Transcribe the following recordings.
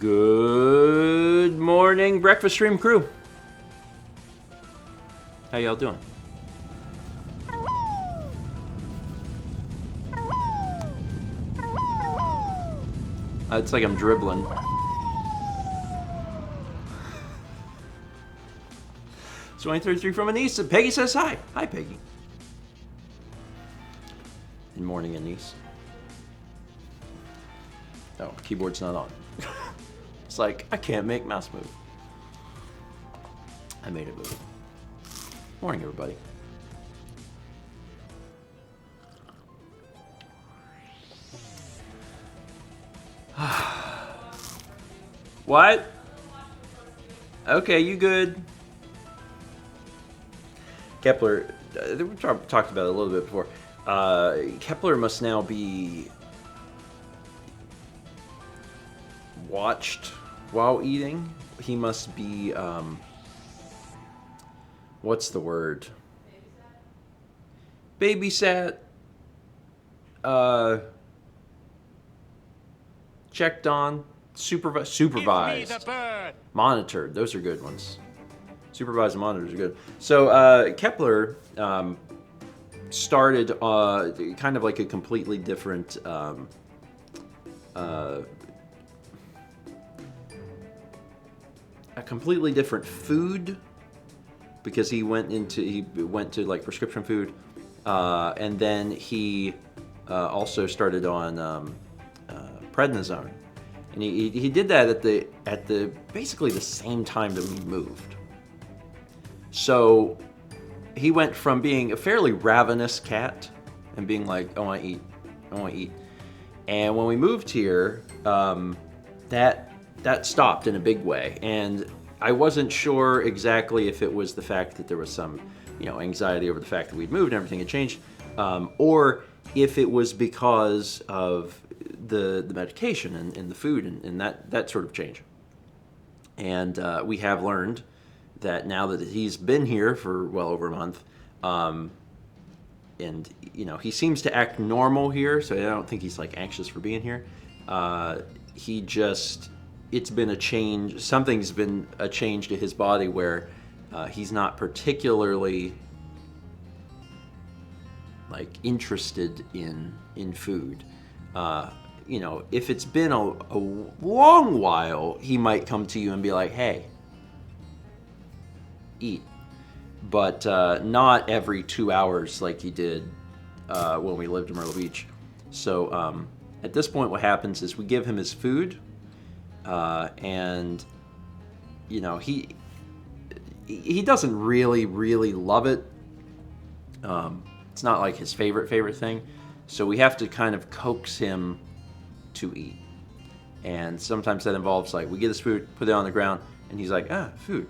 Good morning, breakfast stream crew. How y'all doing? It's like I'm dribbling. It's 2033 from Anise. Peggy says hi. Hi, Peggy. Good morning, Anise. Oh, keyboard's not on. It's like, I can't make mouse move. I made it move. Morning, everybody. What? Okay, you good. Kepler, we talked about it a little bit before. Kepler must now be watched while eating. He must be, what's the word? Babysat. Checked on. Supervised. Monitored. Those are good ones. Supervised and monitors are good. So Kepler started kind of like a completely different food, because he went to like prescription food, and then he also started on prednisone, and he did that at the basically the same time that we moved. So he went from being a fairly ravenous cat and being like, I want to eat. And when we moved here, that stopped in a big way. And I wasn't sure exactly if it was the fact that there was some, anxiety over the fact that we'd moved and everything had changed, or if it was because of the medication and the food and that sort of change. And we have learned that now that he's been here for well over a month, and he seems to act normal here, so I don't think he's like anxious for being here. It's been a change. Something's been a change to his body where he's not particularly like interested in food. If it's been a long while, he might come to you and be like, hey, eat. But not every 2 hours like he did when we lived in Myrtle Beach. So at this point, what happens is we give him his food, and he doesn't really love it. It's not like his favorite thing. So we have to kind of coax him to eat. And sometimes that involves like we get his food, put it on the ground, and he's like, food.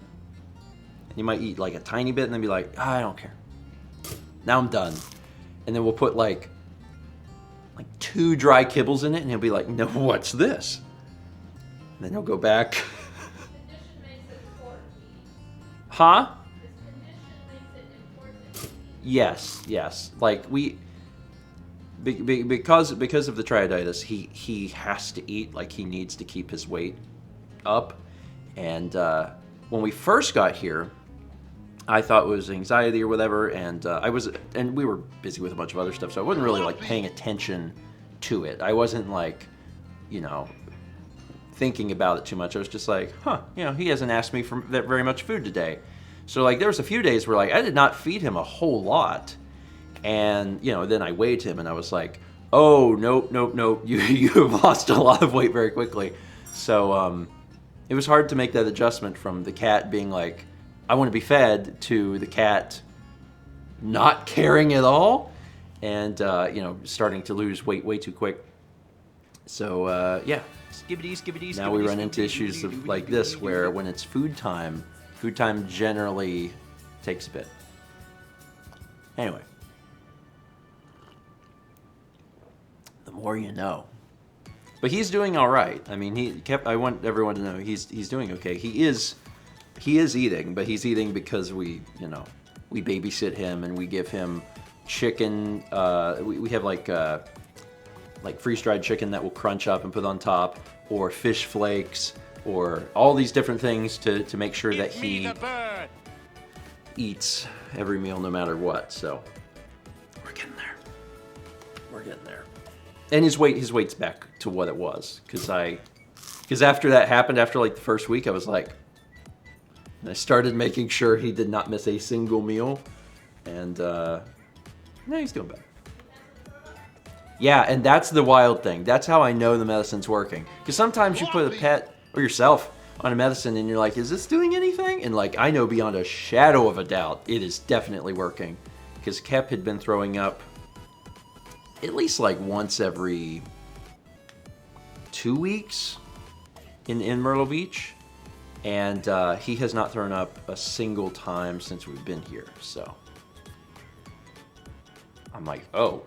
And he might eat like a tiny bit and then be like, I don't care. Now I'm done. And then we'll put like 2 dry kibbles in it, and he'll be like, no, what's this? And then he'll go back. This condition makes it important. Huh? This condition makes it important. Yes. Like because of the triaditis, he has to eat. Like he needs to keep his weight up. And when we first got here, I thought it was anxiety or whatever, and we were busy with a bunch of other stuff, so I wasn't really like paying attention to it. I wasn't like, thinking about it too much. I was just like, he hasn't asked me for that very much food today. So like there was a few days where like I did not feed him a whole lot, and then I weighed him and I was like, oh nope, you have lost a lot of weight very quickly. So it was hard to make that adjustment from the cat being like, I want to be fed, to the cat not caring at all, and starting to lose weight way too quick. So now we run into issues of like this, where when it's food time generally takes a bit. Anyway, the more you know. But he's doing all right. I mean, I want everyone to know he's doing okay. He is eating, but he's eating because we babysit him and we give him chicken. We have like freeze-dried chicken that we'll crunch up and put on top. or fish flakes or all these different things to make sure that he eats every meal no matter what. So we're getting there. We're getting there. And his weight's back to what it was. Because after that happened, after like the first week, I was like, I started making sure he did not miss a single meal. And now he's doing better. Yeah, and that's the wild thing. That's how I know the medicine's working. Because sometimes you put a pet or yourself on a medicine and you're like, is this doing anything? And like, I know beyond a shadow of a doubt, it is definitely working. Because Kep had been throwing up at least like once every 2 weeks in Myrtle Beach. And he has not thrown up a single time since we've been here. So I'm like, oh.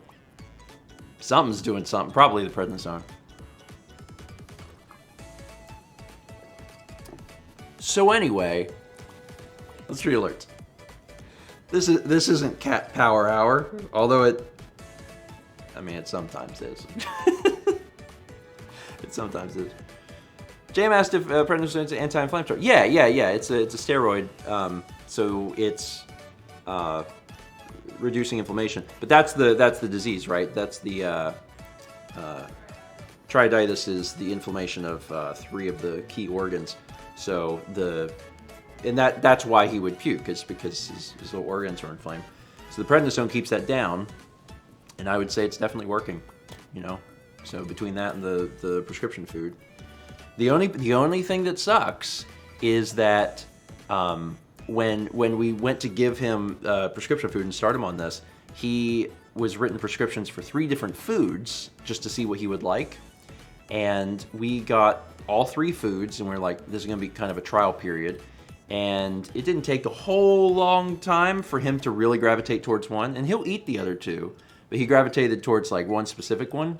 Something's doing something. Probably the prednisone. So anyway, let's read alerts. This isn't Cat Power Hour, although it sometimes is. It sometimes is. Jam asked if prednisone is an anti-inflammatory. Yeah. It's a steroid. So it's reducing inflammation, but that's the disease, right? That's the choroiditis is the inflammation of 3 of the key organs. So that's why he would puke, is because his little organs are inflamed. So the prednisone keeps that down, and I would say it's definitely working. So between that and the prescription food, the only thing that sucks is that. When we went to give him prescription food and start him on this, he was written prescriptions for 3 different foods just to see what he would like. And we got all 3 foods, and we're like, this is going to be kind of a trial period. And it didn't take a whole long time for him to really gravitate towards one. And he'll eat the other 2, but he gravitated towards like one specific one.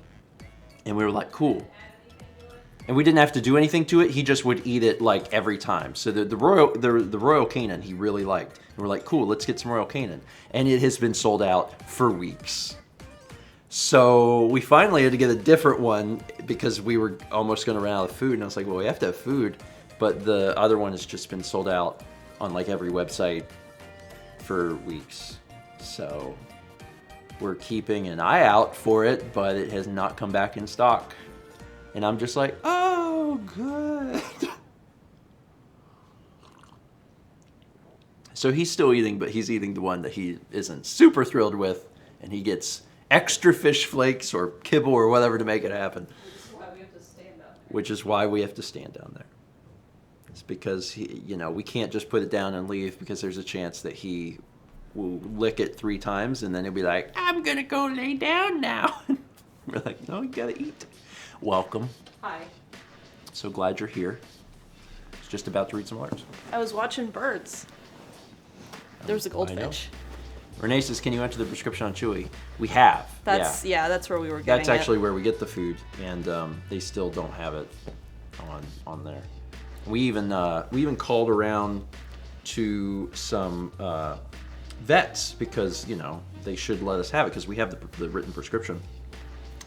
And we were like, cool. And we didn't have to do anything to it. He just would eat it like every time. So the Royal Canin he really liked. And we're like, cool, let's get some Royal Canin. And it has been sold out for weeks. So we finally had to get a different one because we were almost going to run out of food. And I was like, well, we have to have food. But the other one has just been sold out on like every website for weeks. So we're keeping an eye out for it, but it has not come back in stock. And I'm just like, oh, good. So he's still eating, but he's eating the one that he isn't super thrilled with. And he gets extra fish flakes or kibble or whatever to make it happen. Which is why we have to stand down there. It's because, we can't just put it down and leave, because there's a chance that he will lick it 3 times and then he'll be like, I'm going to go lay down now. We're like, no, you got to eat. Welcome. Hi. So glad you're here. I was just about to read some alerts. I was watching birds. There was a goldfinch. Renee says, can you enter the prescription on Chewy? We have. That's where we were getting That's actually where we get the food, and they still don't have it on there. We even called around to some vets because they should let us have it because we have the written prescription.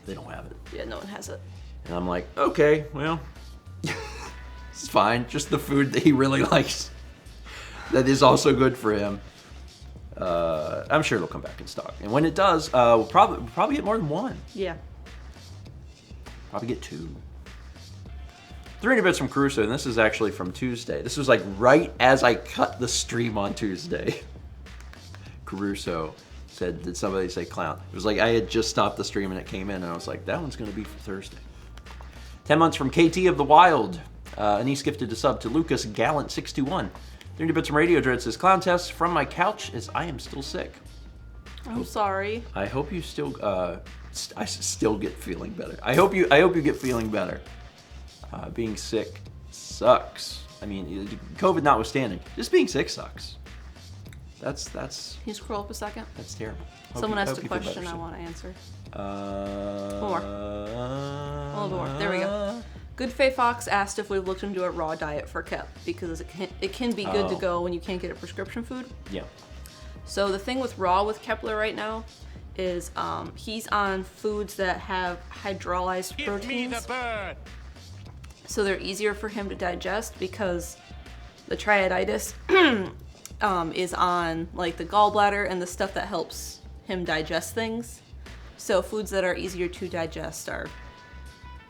They don't have it. Yeah, no one has it. And I'm like, okay, well, it's fine. Just the food that he really likes. That is also good for him. I'm sure it'll come back in stock. And when it does, we'll probably get more than 1. Yeah. Probably get 2. 300 bits from Caruso, and this is actually from Tuesday. This was like right as I cut the stream on Tuesday. Caruso said, did somebody say clown? It was like I had just stopped the stream and it came in, and I was like, that one's going to be for Thursday. 10 months from KT of the Wild. Anise gifted a sub to Lucas Gallant 621. 300 bits from Radio Dread says, clown test from my couch as I am still sick. I'm sorry. I hope you still I still get feeling better. I hope you get feeling better. Being sick sucks. I mean, COVID notwithstanding, just being sick sucks. That's. Can you scroll up a second? That's terrible. Someone asked a question I want to answer. One more. There we go. Good Faye Fox asked if we've looked into a raw diet for Kep because it can be good to go when you can't get a prescription food. Yeah. So the thing with raw with Kepler right now is he's on foods that have hydrolyzed proteins. Give me the bird. so they're easier for him to digest because the triaditis is on like the gallbladder and the stuff that helps him digest things. So foods that are easier to digest are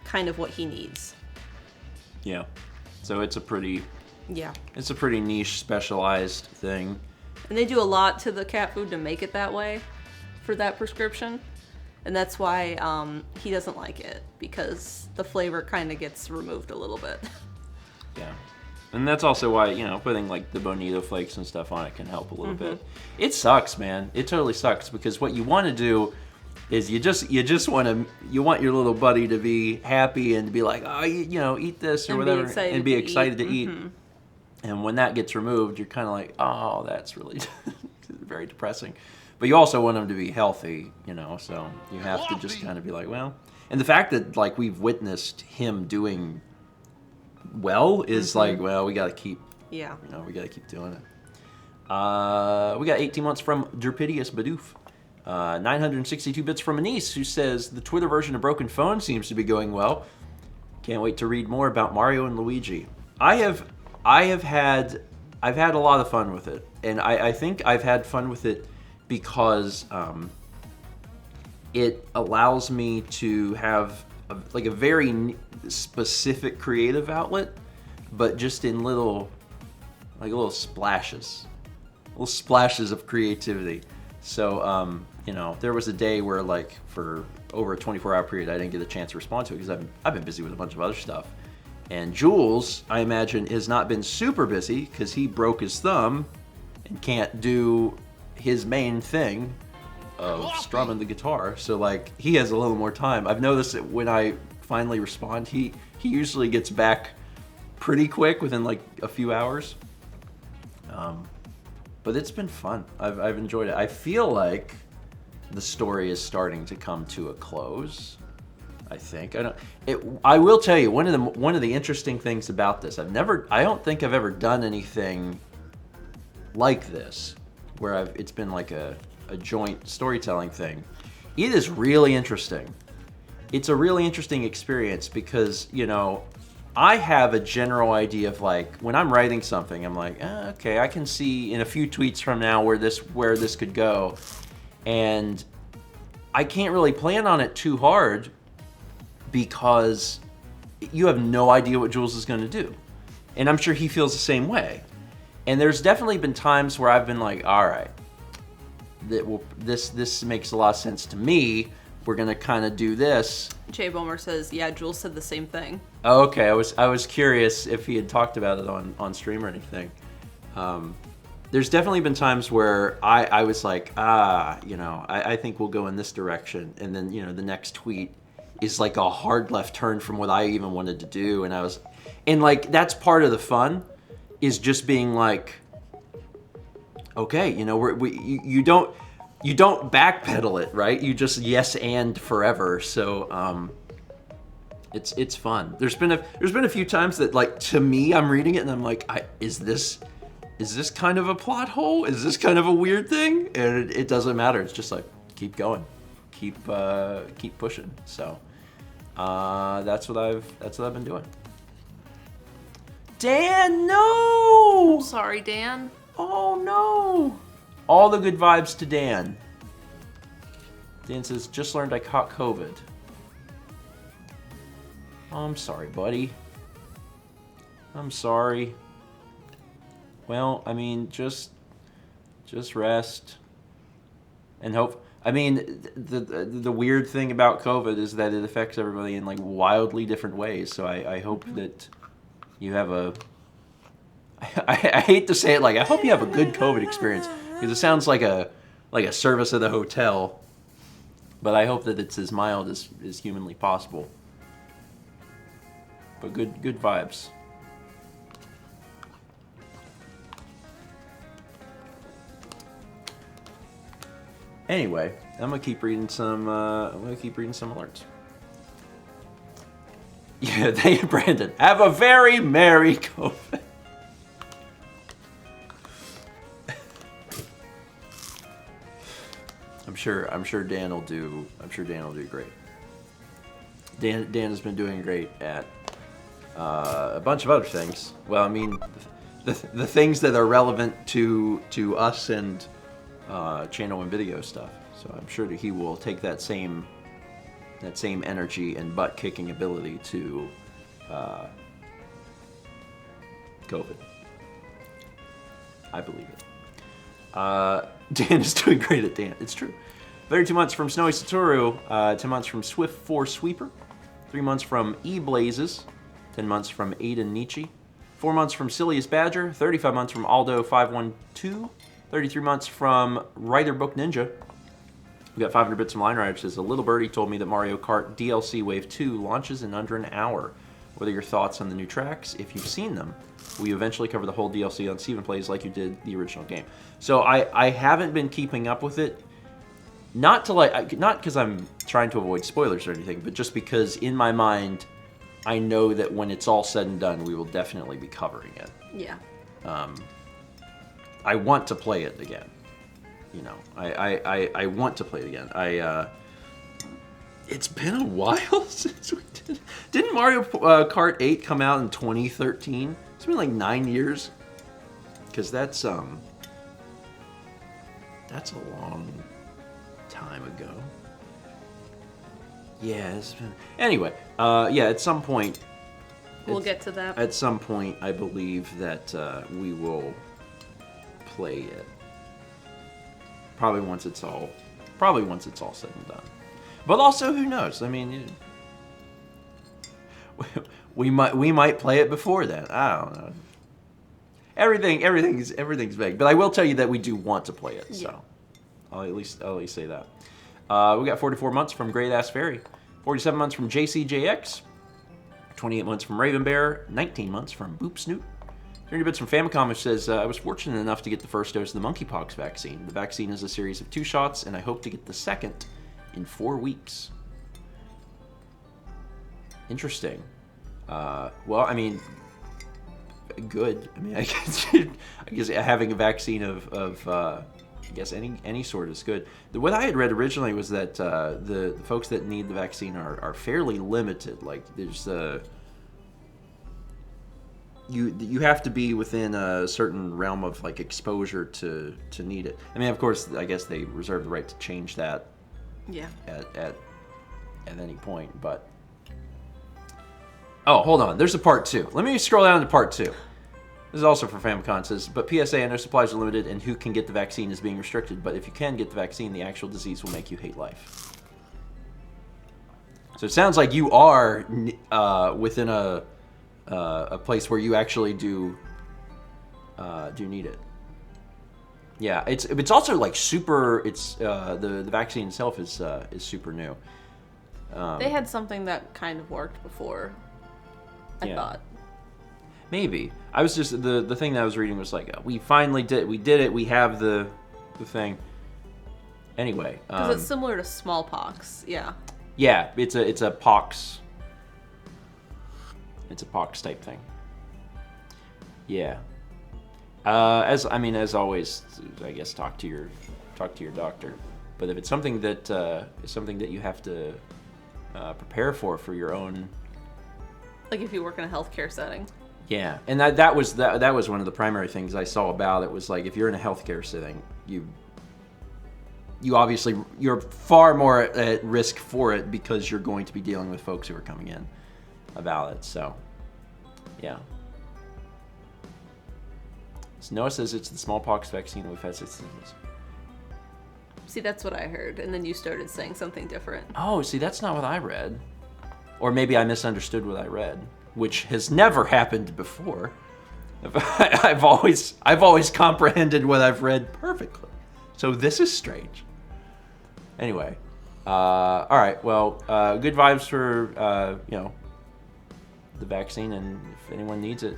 kind of what he needs. Yeah. So it's a pretty Yeah. it's a pretty niche, specialized thing. And they do a lot to the cat food to make it that way for that prescription. And that's why he doesn't like it, because the flavor kind of gets removed a little bit. Yeah. And that's also why, you know, putting like the bonito flakes and stuff on it can help a little bit. It sucks, man. It totally sucks, because what you want to do is you want your little buddy to be happy and to be like, oh, you know, eat this or And be whatever, excited and be to excited eat. to eat. And when that gets removed, you're kind of like, oh, that's really very depressing. But you also want them to be healthy, you know, so you have to just kind of be like, well. And the fact that, like, we've witnessed him doing well is like, well, we got to keep, Yeah. you know, we got to keep doing it. We got 18 months from Derpidius Badoof. 962 bits from Anise, who says, the Twitter version of Broken Phone seems to be going well. Can't wait to read more about Mario and Luigi. I've had a lot of fun with it. And I think I've had fun with it because it allows me to have a very specific creative outlet, but just in little splashes of creativity. So, you know, there was a day where, like, for over a 24-hour period, I didn't get a chance to respond to it because I've been busy with a bunch of other stuff. And Jules, I imagine, has not been super busy because he broke his thumb and can't do his main thing of strumming the guitar. So, like, he has a little more time. I've noticed that when I finally respond, he usually gets back pretty quick within, like, a few hours. But it's been fun. I've enjoyed it. I feel like the story is starting to come to a close. I think I will tell you one of the interesting things about this. I don't think I've ever done anything like this where it's been like a joint storytelling thing. It is really interesting. It's a really interesting experience because, you know, I have a general idea of, like, when I'm writing something, I'm like, okay, I can see in a few tweets from now where this could go. And I can't really plan on it too hard because you have no idea what Jules is going to do. And I'm sure he feels the same way. And there's definitely been times where I've been like, all right, this makes a lot of sense to me. We're going to kind of do this. Jay Bomer says, yeah, Jules said the same thing. Oh, okay, I was curious if he had talked about it on stream or anything. There's definitely been times where I was like, you know, I think we'll go in this direction. And then, you know, the next tweet is like a hard left turn from what I even wanted to do. And like, that's part of the fun, is just being like, okay, you know, you don't backpedal it, right? You just yes and forever. So it's fun. There's been a few times that, like, to me, I'm reading it and I'm like, is this kind of a plot hole? Is this kind of a weird thing? And it doesn't matter. It's just like, keep going, keep pushing. So that's what I've been doing. Dan, no! Sorry, Dan. Oh no! All the good vibes to Dan. Dan says, just learned I caught COVID. Oh, I'm sorry, buddy. I'm sorry. Well, I mean, just rest and hope. I mean, the weird thing about COVID is that it affects everybody in, like, wildly different ways. So I hope that you have I hate to say it, like, I hope you have a good COVID experience, because it sounds like a service at a hotel. But I hope that it's as mild as humanly possible. But good vibes. Anyway, I'm gonna keep reading some alerts. Yeah, Brandon, have a very merry COVID. I'm sure Dan will do great. Dan has been doing great at a bunch of other things. Well, I mean, the things that are relevant to us and channel and video stuff. So I'm sure that he will take that same energy and butt kicking ability to COVID. I believe it. Dan is doing great at Dan. It's true. 32 months from Snowy Satoru. 10 months from Swift 4 Sweeper. 3 months from E Blazes. 10 months from Aiden Nietzsche. 4 months from Silliest Badger. 35 months from Aldo 512. 33 months from Writer Book Ninja. We got 500 bits from Line Rider. Says a little birdie told me that Mario Kart DLC Wave 2 launches in under an hour. What are your thoughts on the new tracks? If you've seen them, will you eventually cover the whole DLC on Steven Plays like you did the original game? So I haven't been keeping up with it. Not because I'm trying to avoid spoilers or anything, but just because in my mind, I know that when it's all said and done, we will definitely be covering it. Yeah. I want to play it again. You know, I want to play it again. It's been a while since we did. Didn't Mario Kart 8 come out in 2013? It's been like 9 years. Because that's a long time ago. Yeah, it's been. Anyway, yeah. At some point, We'll get to that. At some point, I believe that we will play it. Probably once it's all said and done. But also, who knows? I mean, we might play it before then. I don't know. Everything's vague. But I will tell you that we do want to play it. So I'll at least say that. We got 44 months from Great Ass Fairy, 47 months from JCJX, 28 months from Raven Bear, 19 months from Boop Snoot. 30 bits from Famicom, which says, I was fortunate enough to get the first dose of the monkeypox vaccine. The vaccine is a series of 2 shots, and I hope to get the second in 4 weeks. Interesting. Well, I mean, good. I mean, I guess having a vaccine of I guess any sort is good. What I had read originally was that the folks that need the vaccine are fairly limited. Like, there's you have to be within a certain realm of like exposure to need it. I mean, of course, I guess they reserve the right to change that. Yeah. At any point, but oh, hold on. There's a part 2. Let me scroll down to part 2. This is also for Famicom. It says, but PSA, I know supplies are limited and who can get the vaccine is being restricted. But if you can get the vaccine, the actual disease will make you hate life. So it sounds like you are within a place where you actually do need it. Yeah, it's also like super. It's the vaccine itself is super new. They had something that kind of worked before. I thought. Maybe I was just the thing that I was reading was like we finally did it. We have the thing. Anyway, because it's similar to smallpox. Yeah. Yeah, it's a pox. It's a pox type thing. Yeah. As always, I guess talk to your doctor. But if it's something that you have to prepare for your own, like if you work in a healthcare setting. Yeah, and that was one of the primary things I saw about it was like if you're in a healthcare setting, you obviously you're far more at risk for it because you're going to be dealing with folks who are coming in about it. So, yeah. So Noah says it's the smallpox vaccine we've had 6 years. See, that's what I heard, and then you started saying something different. Oh, see, that's not what I read. Or maybe I misunderstood what I read, which has never happened before. I've always comprehended what I've read perfectly. So this is strange. Anyway, all right. Well, good vibes for the vaccine, and if anyone needs it,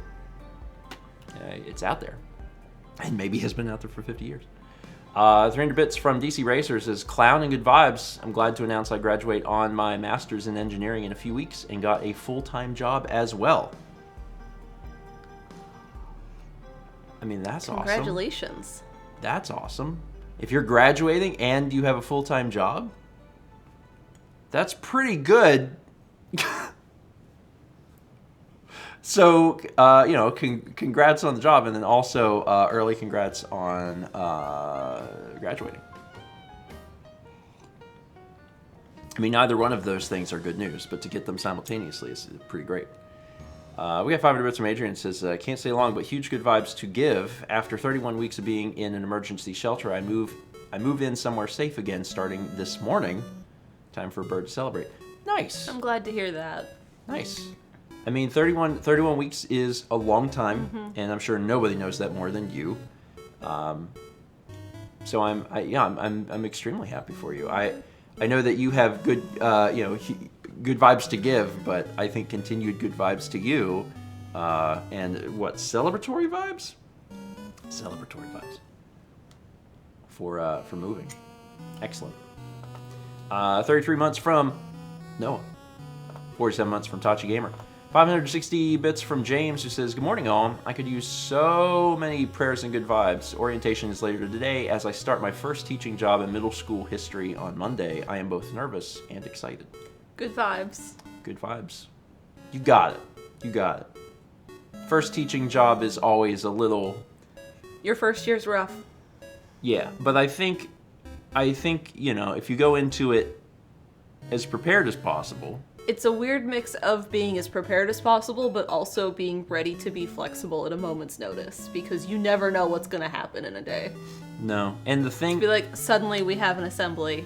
it's out there, and maybe has been out there for 50 years. 300 bits from DC Racers is clown and good vibes. I'm glad to announce I graduate on my master's in engineering in a few weeks and got a full-time job as well. I mean, that's awesome. Congratulations. That's awesome. If you're graduating and you have a full-time job, that's pretty good. So, congrats on the job, and then also early congrats on graduating. I mean, neither one of those things are good news, but to get them simultaneously is pretty great. We got 500 bits from Adrian. It says, can't stay long, but huge good vibes to give. After 31 weeks of being in an emergency shelter, I move in somewhere safe again starting this morning. Time for a bird to celebrate. Nice. I'm glad to hear that. Nice. I mean, 31 weeks is a long time, and I'm sure nobody knows that more than you. So I'm extremely happy for you. I know that you have good good vibes to give, but I think continued good vibes to you. And what, celebratory vibes? Celebratory vibes for moving. Excellent. 33 months from Noah. 47 months from Tachi Gamer. 560 bits from James, who says, good morning, all. I could use so many prayers and good vibes. Orientation is later today. As I start my first teaching job in middle school history on Monday, I am both nervous and excited. Good vibes. Good vibes. You got it. You got it. First teaching job is always a little... Your first year's rough. Yeah, but I think, if you go into it as prepared as possible... It's a weird mix of being as prepared as possible, but also being ready to be flexible at a moment's notice, because you never know what's going to happen in a day. No, and the thing... Be like, suddenly we have an assembly.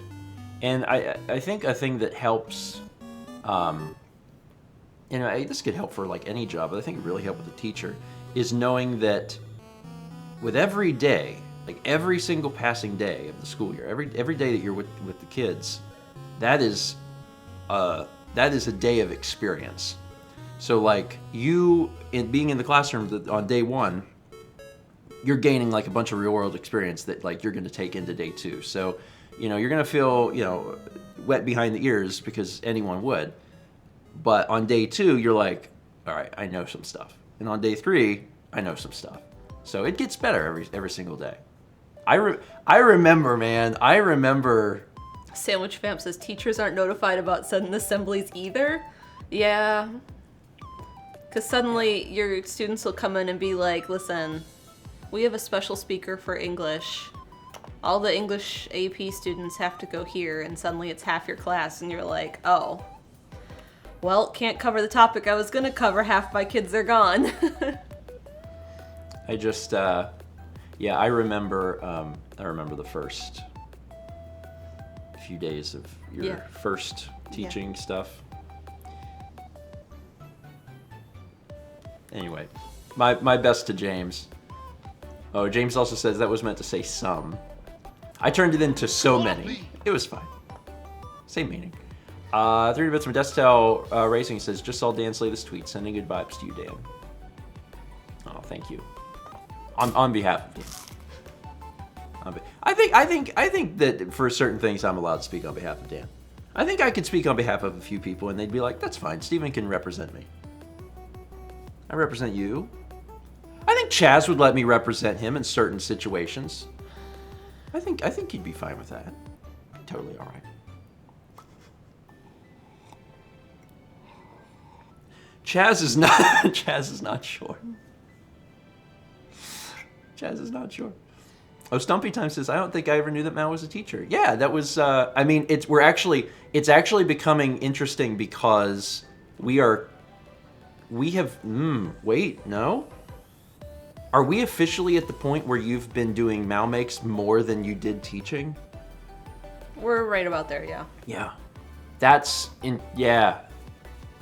And I think a thing that helps, this could help for like any job, but I think it really helped with a teacher, is knowing that with every day, like every single passing day of the school year, every day that you're with the kids, that is a day of experience. So like you being in the classroom on day one, you're gaining like a bunch of real world experience that like you're going to take into day two. So, you're going to feel, wet behind the ears because anyone would. But on day two, you're like, all right, I know some stuff. And on day three, I know some stuff. So it gets better every single day. I remember, man. Sandwich Vamp says teachers aren't notified about sudden assemblies either. Yeah. Because suddenly your students will come in and be like, listen, we have a special speaker for English. All the English AP students have to go here, and suddenly it's half your class, and you're like, oh. Well, can't cover the topic I was going to cover, half my kids are gone. I just, I remember the first few days of your first teaching stuff. Anyway, my best to James. Oh, James also says that was meant to say some. I turned it into so many. It was fine. Same meaning. 30 bits from Destel Racing says, just saw Dan's latest tweet. Sending good vibes to you, Dan. Oh, thank you. On behalf of Dan. I think that for certain things I'm allowed to speak on behalf of Dan. I think I could speak on behalf of a few people and they'd be like, that's fine. Stephen can represent me. I represent you. I think Chaz would let me represent him in certain situations. I think he'd be fine with that. Totally all right. Chaz is not sure. Chaz is not sure. Oh, Stumpy Time says, I don't think I ever knew that Mal was a teacher. Yeah, that was it's actually becoming interesting because wait, no? Are we officially at the point where you've been doing Mal Makes more than you did teaching? We're right about there, yeah. Yeah.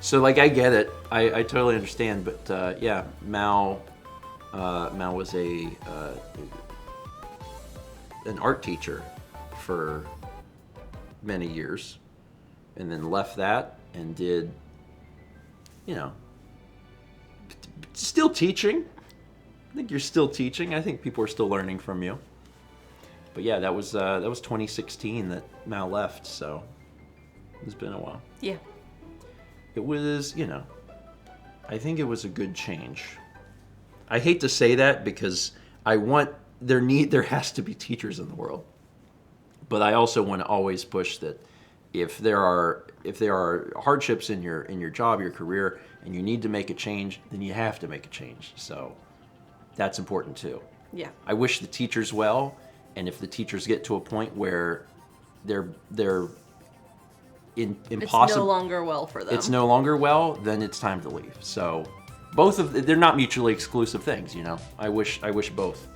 So, like, I get it. I totally understand. But, Mal was an art teacher for many years. And then left that and did, still teaching. I think you're still teaching. I think people are still learning from you. But yeah, that was 2016 that Mal left, so it's been a while. Yeah. It was, I think it was a good change. I hate to say that because there has to be teachers in the world. But I also want to always push that if there are hardships in your job, your career, and you need to make a change, then you have to make a change. So that's important too. Yeah. I wish the teachers well, and if the teachers get to a point where they're impossible, It's no longer well for them. it's no longer well, then it's time to leave. So they're not mutually exclusive things, you know. I wish both.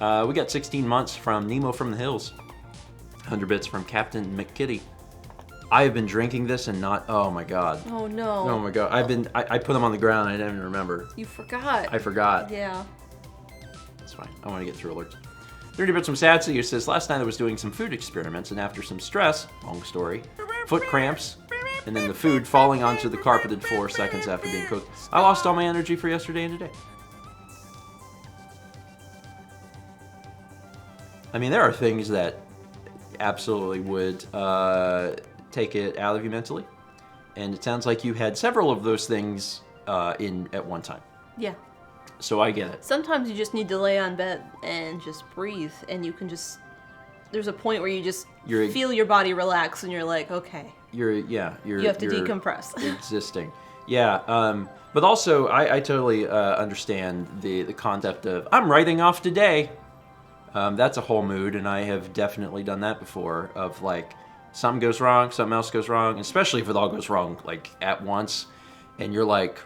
We got 16 months from Nemo from the Hills. 100 bits from Captain McKitty. I have been drinking this and not. Oh my god. Oh no. Oh my god. I put them on the ground. I didn't even remember. You forgot. I forgot. Yeah. It's fine. I want to get through alerts. 30 bits from Satsy, who says, last night I was doing some food experiments, and after some stress, long story, foot cramps, and then the food falling onto the carpeted floor seconds after being cooked, I lost all my energy for yesterday and today. I mean, there are things that absolutely would take it out of you mentally, and it sounds like you had several of those things at one time. Yeah. So I get it. Sometimes you just need to lay on bed and just breathe, and you can just. There's a point where you just feel your body relax, and you're like, okay. You have to decompress. Existing. Yeah. But also, I totally understand the concept of I'm writing off today. That's a whole mood, and I have definitely done that before. Of like, something goes wrong, something else goes wrong, especially if it all goes wrong like at once, and you're like,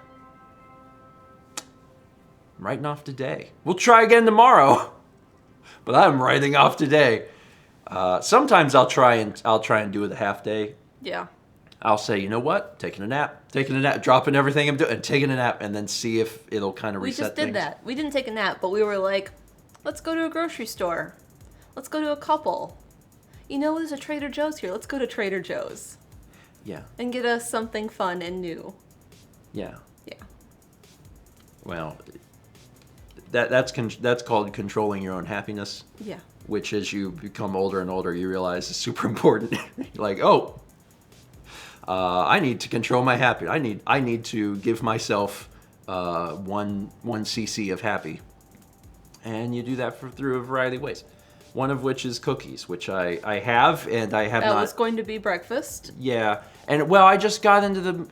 I'm writing off today. We'll try again tomorrow, but I'm writing off today. Sometimes I'll try and do it a half day. Yeah. I'll say, you know what? Taking a nap, dropping everything I'm doing, and taking a nap, and then see if it'll kind of reset things. We just did that. We didn't take a nap, but we were like, let's go to a grocery store. Let's go to a couple. You know, there's a Trader Joe's here. Let's go to Trader Joe's. Yeah. And get us something fun and new. Yeah. Yeah. Well, that's called controlling your own happiness. Yeah. Which, as you become older and older, you realize is super important. Like, oh, I need to control my happiness. I need to give myself one cc of happy, and you do that through a variety of ways. One of which is cookies, which I have, and I have not. That was going to be breakfast. Yeah, and well, I just got into the.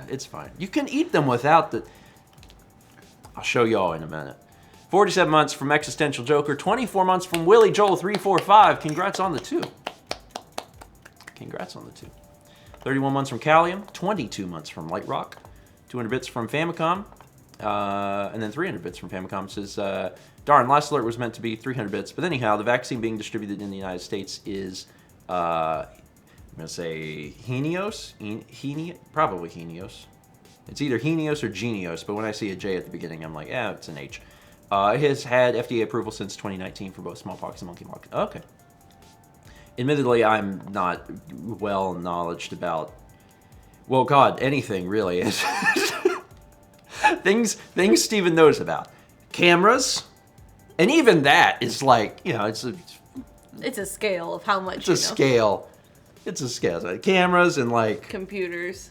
It's fine. You can eat them without the. I'll show y'all in a minute. 47 months from Existential Joker. 24 months from Willie Joel 345. Congrats on the 2. Congrats on the 2. 31 months from Callium. 22 months from Light Rock. 200 bits from Famicom. And then 300 bits from Famicom. Says, darn, last alert was meant to be 300 bits. But anyhow, the vaccine being distributed in the United States is, I'm going to say, Henios? Probably Henios. It's either Henios or Genios, but when I see a J at the beginning, I'm like, it's an H. It has had FDA approval since 2019 for both smallpox and monkeypox. Okay. Admittedly, I'm not well knowledged about, well, God, anything really is. things Steven knows about. Cameras, and even that is like, you know, it's a scale of how much. It's a scale. It's a scale. So cameras and like computers,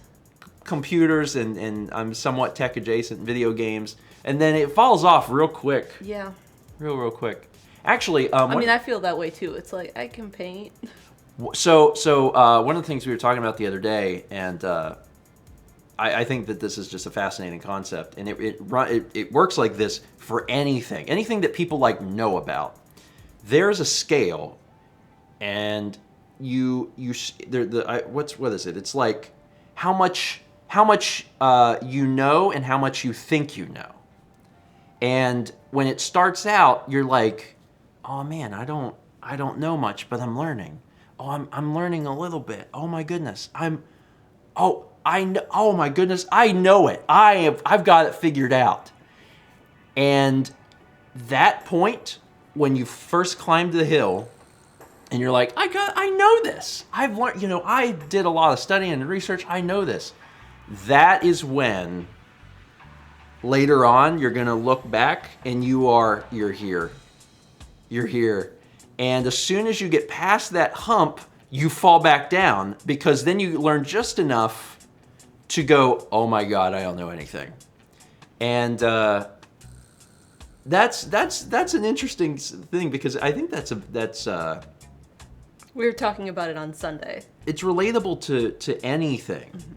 and I'm somewhat tech adjacent, video games. And then it falls off real quick. Yeah. Real quick. Actually, I feel that way too. It's like I can paint. So one of the things we were talking about the other day, and I think that this is just a fascinating concept, and it works like this for anything that people like know about. There's a scale, and what is it? It's like how much you know and how much you think you know. And when it starts out, you're like, oh man, I don't know much, but I'm learning. Oh, I'm learning a little bit. Oh my goodness, oh my goodness, I know it. I've got it figured out. And that point, when you first climbed the hill, and you're like, I know this. I've learned. I did a lot of studying and research. I know this. That is when. Later on, you're going to look back and you're here. You're here. And as soon as you get past that hump, you fall back down because then you learn just enough to go, oh my God, I don't know anything. And that's an interesting thing because I think that's we were talking about it on Sunday. It's relatable to anything. Mm-hmm.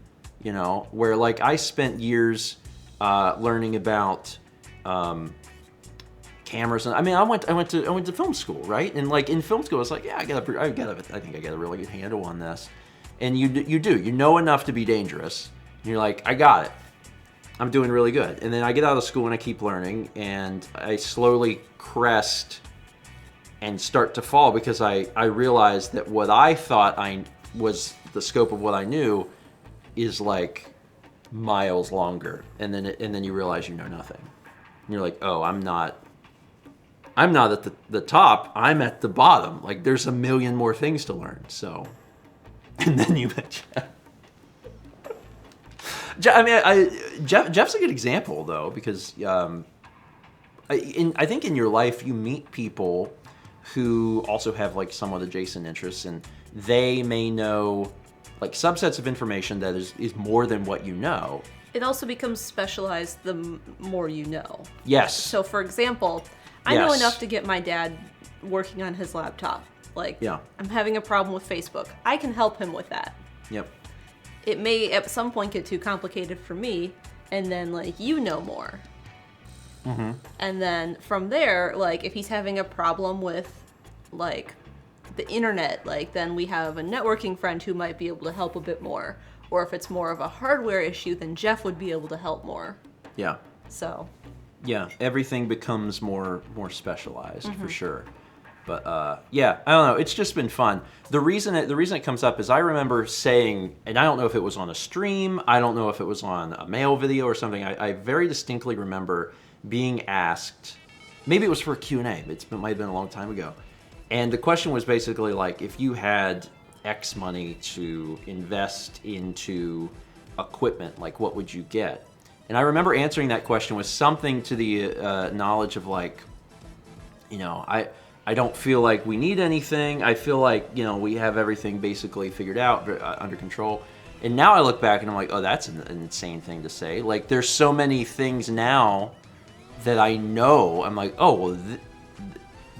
you know, where like I spent years learning about cameras, and I mean, I went to film school, right? And like in film school, it's like, yeah, I think I got a really good handle on this. And you know enough to be dangerous. And you're like, I got it. I'm doing really good. And then I get out of school and I keep learning, and I slowly crest and start to fall because I realized that what I thought I was the scope of what I knew is like miles longer. And then you realize you know nothing. And you're like, oh, I'm not at the top. I'm at the bottom. Like there's a million more things to learn. So, and then you mentioned. I mean, Jeff's a good example though, because I think in your life you meet people who also have like somewhat adjacent interests, and they may know like subsets of information that is more than what you know. It also becomes specialized the more you know. Yes. So for example, I know enough to get my dad working on his laptop. Like, yeah. I'm having a problem with Facebook. I can help him with that. Yep. It may at some point get too complicated for me, and then like you know more. Mm-hmm. And then from there, like if he's having a problem with like the internet, like then we have a networking friend who might be able to help a bit more. Or if it's more of a hardware issue, then Jeff would be able to help more. Yeah. So. Yeah, everything becomes more specialized Mm-hmm. for sure. But yeah, I don't know. It's just been fun. The reason it comes up is I remember saying, and I don't know if it was on a stream, I don't know if it was on a mail video or something. I very distinctly remember being asked, maybe it was for a Q&A. It might have been a long time ago. And the question was basically like, if you had X money to invest into equipment, like what would you get? And I remember answering that question with something to the knowledge of like, you know, I don't feel like we need anything. I feel like, you know, we have everything basically figured out, under control. And now I look back and I'm like, oh, that's an insane thing to say. Like, there's so many things now that I know. I'm like, oh, well,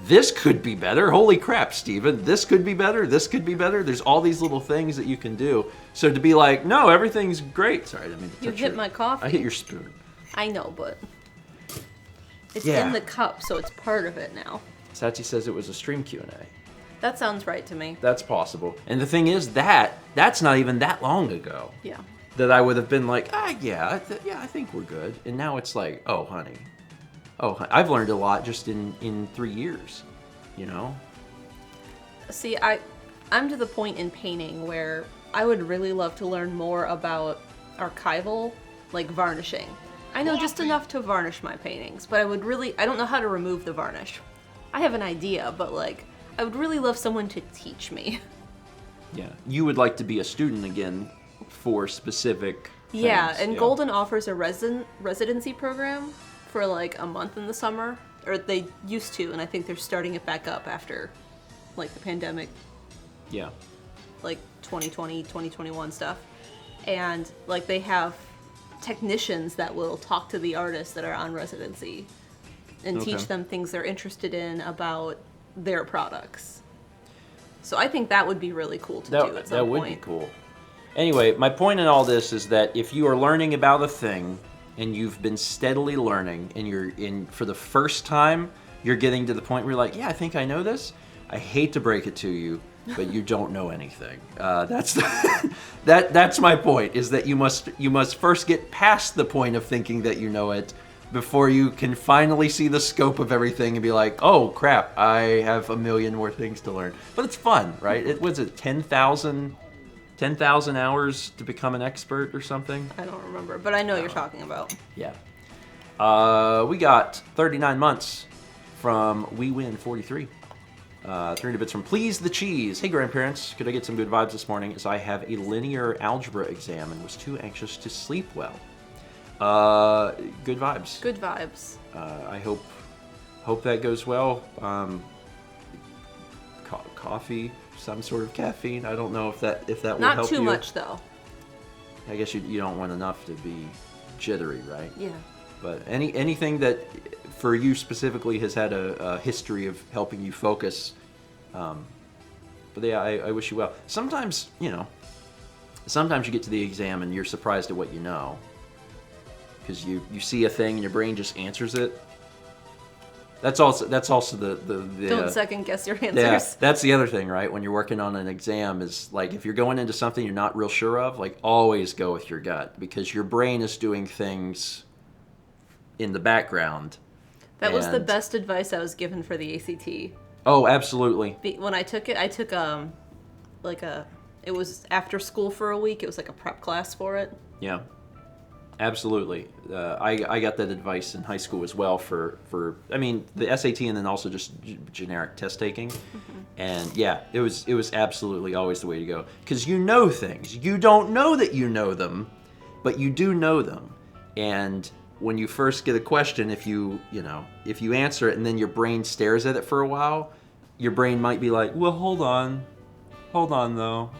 this could be better. Holy crap, Steven. This could be better. This could be better. There's all these little things that you can do. So to be like, no, everything's great. Sorry, I didn't mean to You touch hit my coffee. I hit your spoon. I know, but it's Yeah. in the cup, so it's part of it now. Sachi says it was a stream Q&A. That sounds right to me. That's possible. And the thing is that's not even that long ago. Yeah. That I would have been like, I think we're good. And now it's like, oh, honey. I've learned a lot just in 3 years, you know? See, I'm to the point in painting where I would really love to learn more about archival, like varnishing. I know just enough to varnish my paintings, but I don't know how to remove the varnish. I have an idea, but like, I would really love someone to teach me. Yeah. You would like to be a student again for specific things. Yeah, and Golden offers a residency program for like a month in the summer, or they used to, and I think they're starting it back up after like the pandemic. Yeah. Like 2020, 2021 stuff. And like they have technicians that will talk to the artists that are on residency and teach them things they're interested in about their products. So I think that would be really cool to do at some point. That would be cool. Anyway, my point in all this is that if you are learning about a thing and you've been steadily learning and you're in for the first time, you're getting to the point where you're like, yeah, I think I know this. I hate to break it to you, but you don't know anything. That's my point, is that you must first get past the point of thinking that you know it before you can finally see the scope of everything and be like, oh crap, I have a million more things to learn. But it's fun, right? It was 10,000 hours to become an expert or something? I don't remember, but I know what you're talking about. Yeah. We got 39 months from We Win 43. 300 bits from Please the Cheese. Hey grandparents, could I get some good vibes this morning as I have a linear algebra exam and was too anxious to sleep well. Good vibes. Good vibes. I hope that goes well. Coffee, some sort of caffeine. I don't know if that will help you. Not too much though. I guess you don't want enough to be jittery, right? Yeah. But anything that for you specifically has had a history of helping you focus. But yeah, I wish you well. Sometimes, sometimes you get to the exam and you're surprised at what you know. Because you see a thing and your brain just answers it. That's also the Don't second guess your answers. yeah, that's the other thing, right? When you're working on an exam is like if you're going into something you're not real sure of, like always go with your gut because your brain is doing things in the background. That was the best advice I was given for the ACT. Oh, absolutely. When I took it, I took it was after school for a week. It was like a prep class for it. Yeah. Absolutely. I got that advice in high school as well for the SAT and then also just generic test taking. Mm-hmm. And yeah, it was absolutely always the way to go. Because you know things. You don't know that you know them, but you do know them. And when you first get a question, if you answer it and then your brain stares at it for a while, your brain might be like, well, hold on though.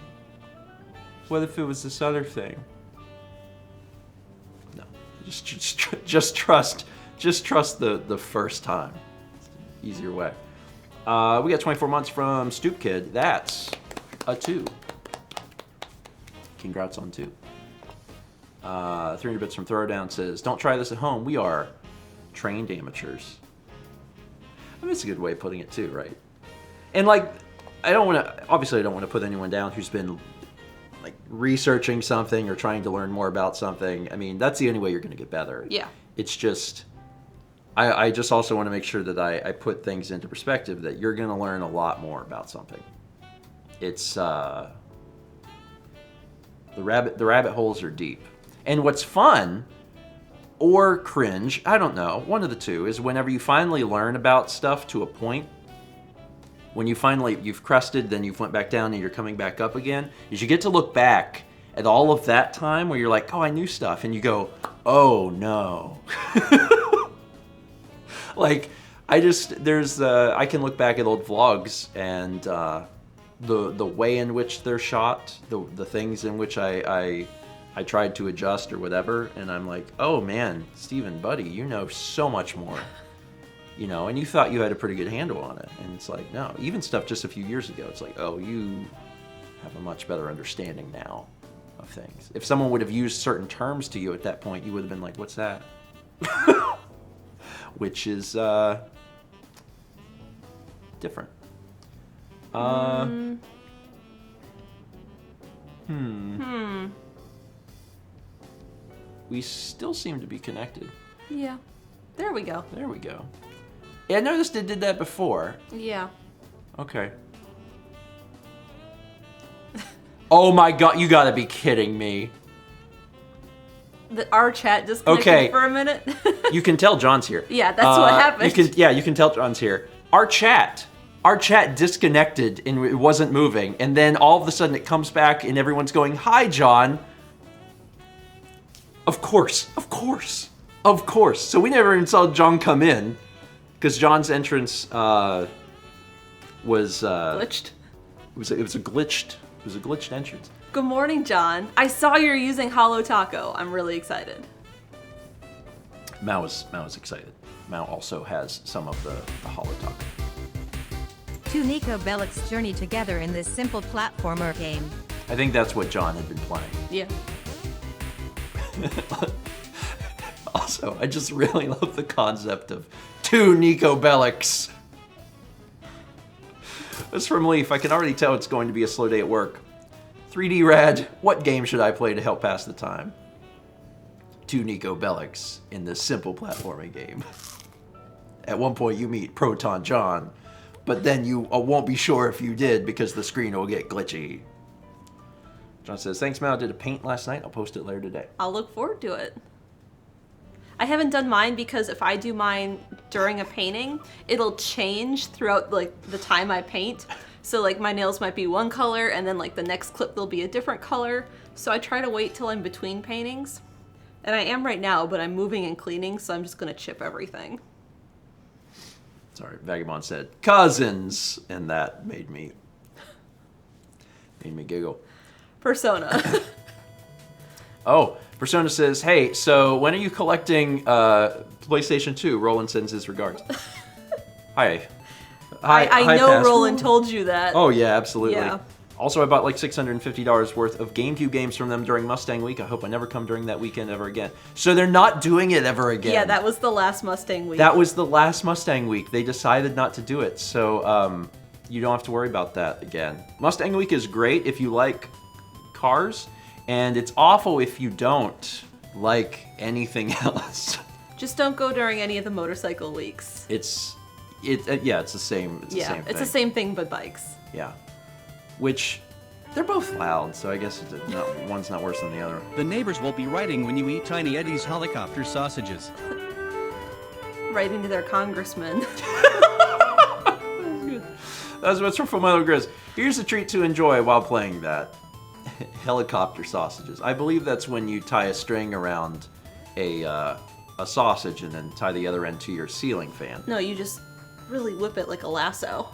What if it was this other thing? No, just trust the first time. Easier way. We got 24 months from Stoop Kid. That's a 2. Congrats on 2. 300 bits from Throwdown says, don't try this at home. We are trained amateurs. I mean, it's a good way of putting it too, right? And like, I don't want to put anyone down who's been like researching something or trying to learn more about something. I mean, that's the only way you're going to get better. Yeah. It's just, I just also want to make sure that I put things into perspective that you're going to learn a lot more about something. It's, the rabbit holes are deep. And what's fun or cringe, I don't know, one of the two, is whenever you finally learn about stuff to a point, when you've crested, then you've went back down and you're coming back up again, is you get to look back at all of that time where you're like, oh, I knew stuff, and you go, oh no. Like, I can look back at old vlogs and the way in which they're shot, the things in which I tried to adjust or whatever, and I'm like, oh man, Stephen, buddy, you know so much more. And you thought you had a pretty good handle on it. And it's like, no, even stuff just a few years ago, it's like, oh, you have a much better understanding now of things. If someone would have used certain terms to you at that point, you would have been like, what's that? Which is different. We still seem to be connected. Yeah. There we go. There we go. Yeah, I noticed it did that before. Yeah. Okay. Oh my god, you gotta be kidding me. Our chat disconnected for a minute. You can tell John's here. Yeah, that's what happened. You can tell John's here. Our chat disconnected and it wasn't moving, and then all of a sudden it comes back and everyone's going, "Hi, John." Of course. So we never even saw John come in, because John's entrance was glitched. It was a glitched entrance. Good morning, John. I saw you're using Holo Taco. I'm really excited. Mao is excited. Mao also has some of the Holo Taco. Two Nico Bellic's journey together in this simple platformer game. I think that's what John had been playing. Yeah. Also, I just really love the concept of two Nico Bellics. This from Leaf. I can already tell it's going to be a slow day at work. 3D Rad, what game should I play to help pass the time? Two Nico Bellics in this simple platforming game. At one point you meet Proton John, but then you won't be sure if you did because the screen will get glitchy. John says, thanks, Mal. I did a paint last night. I'll post it later today. I'll look forward to it. I haven't done mine because if I do mine during a painting, it'll change throughout like the time I paint. So like my nails might be one color and then like the next clip they'll be a different color. So I try to wait till I'm between paintings. And I am right now, but I'm moving and cleaning, so I'm just gonna chip everything. Sorry, Vagabond said, cousins! And that made me giggle. Persona. Oh, Persona says, hey, so when are you collecting PlayStation 2? Roland sends his regards. Hi. I know Pastor. Roland told you that. Oh, yeah, absolutely. Yeah. Also, I bought like $650 worth of GameCube games from them during Mustang Week. I hope I never come during that weekend ever again. So they're not doing it ever again. Yeah, that was the last Mustang week. That was the last Mustang Week. They decided not to do it. So you don't have to worry about that again. Mustang Week is great if you like cars, and it's awful if you don't like anything else. Just don't go during any of the motorcycle weeks. Yeah, it's the same. It's the same thing. It's the same thing but bikes. Yeah. Which, they're both loud, so I guess one's not worse than the other. The neighbors will be writing when you eat Tiny Eddie's helicopter sausages. Writing to their congressman. That's what's from my little Grizz. Here's a treat to enjoy while playing that. Helicopter sausages. I believe that's when you tie a string around a sausage and then tie the other end to your ceiling fan. No, you just really whip it like a lasso.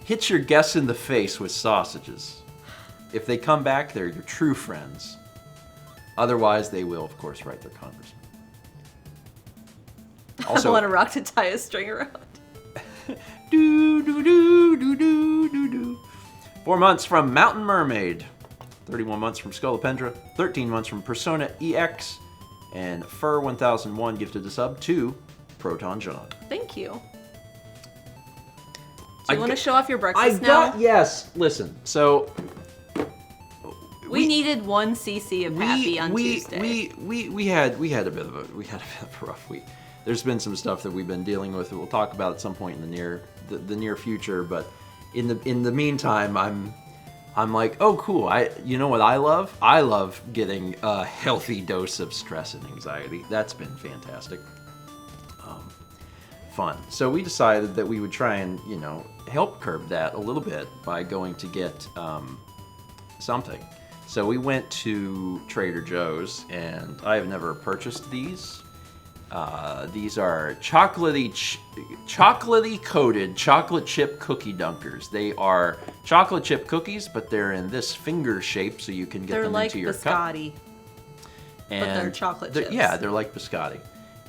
Hit your guests in the face with sausages. If they come back, they're your true friends. Otherwise, they will, of course, write their congressman. Also, I want a rock to tie a string around. do do do do do do do. 4 months from Mountain Mermaid. 31 months from Scolopendra. 13 months from Persona EX. And Fur 1001 gifted a sub to Proton John. Thank you. Do you want to show off your breakfast Yes. Listen, so we needed 1 cc of happy on Tuesday. We had a bit of a rough week. There's been some stuff that we've been dealing with that we'll talk about at some point in the near future. But in the meantime, I'm like, oh cool. You know what I love? I love getting a healthy dose of stress and anxiety. That's been fantastic. Fun. So we decided that we would try and help curb that a little bit by going to get something. So we went to Trader Joe's, and I have never purchased these. These are chocolatey coated chocolate chip cookie dunkers. They are chocolate chip cookies, but they're in this finger shape, so you can get them into your cup. They're like biscotti, but they're chocolate chips. Yeah, they're like biscotti.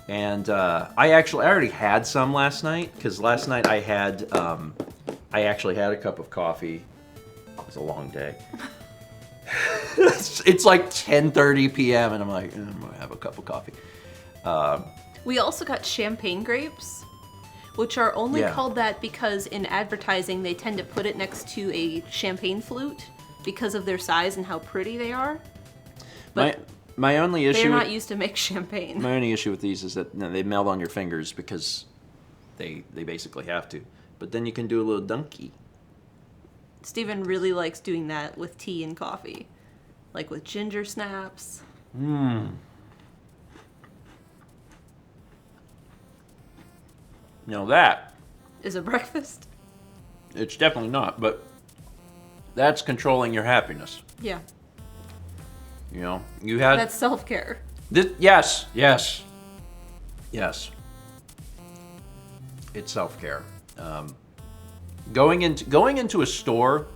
And I already had some last night, because last night I actually had a cup of coffee. It was a long day. It's like 10:30 p.m. and I'm like, I'm gonna have a cup of coffee. We also got champagne grapes, which are only called that because in advertising they tend to put it next to a champagne flute because of their size and how pretty they are. But my only issue they're not used to make champagne. My only issue with these is that they melt on your fingers because they basically have to. But then you can do a little dunky. Stephen really likes doing that with tea and coffee, like with ginger snaps. Now that is a breakfast. It's definitely not, but that's controlling your happiness. Yeah. You had... That's self-care. Yes. It's self-care. Going into a store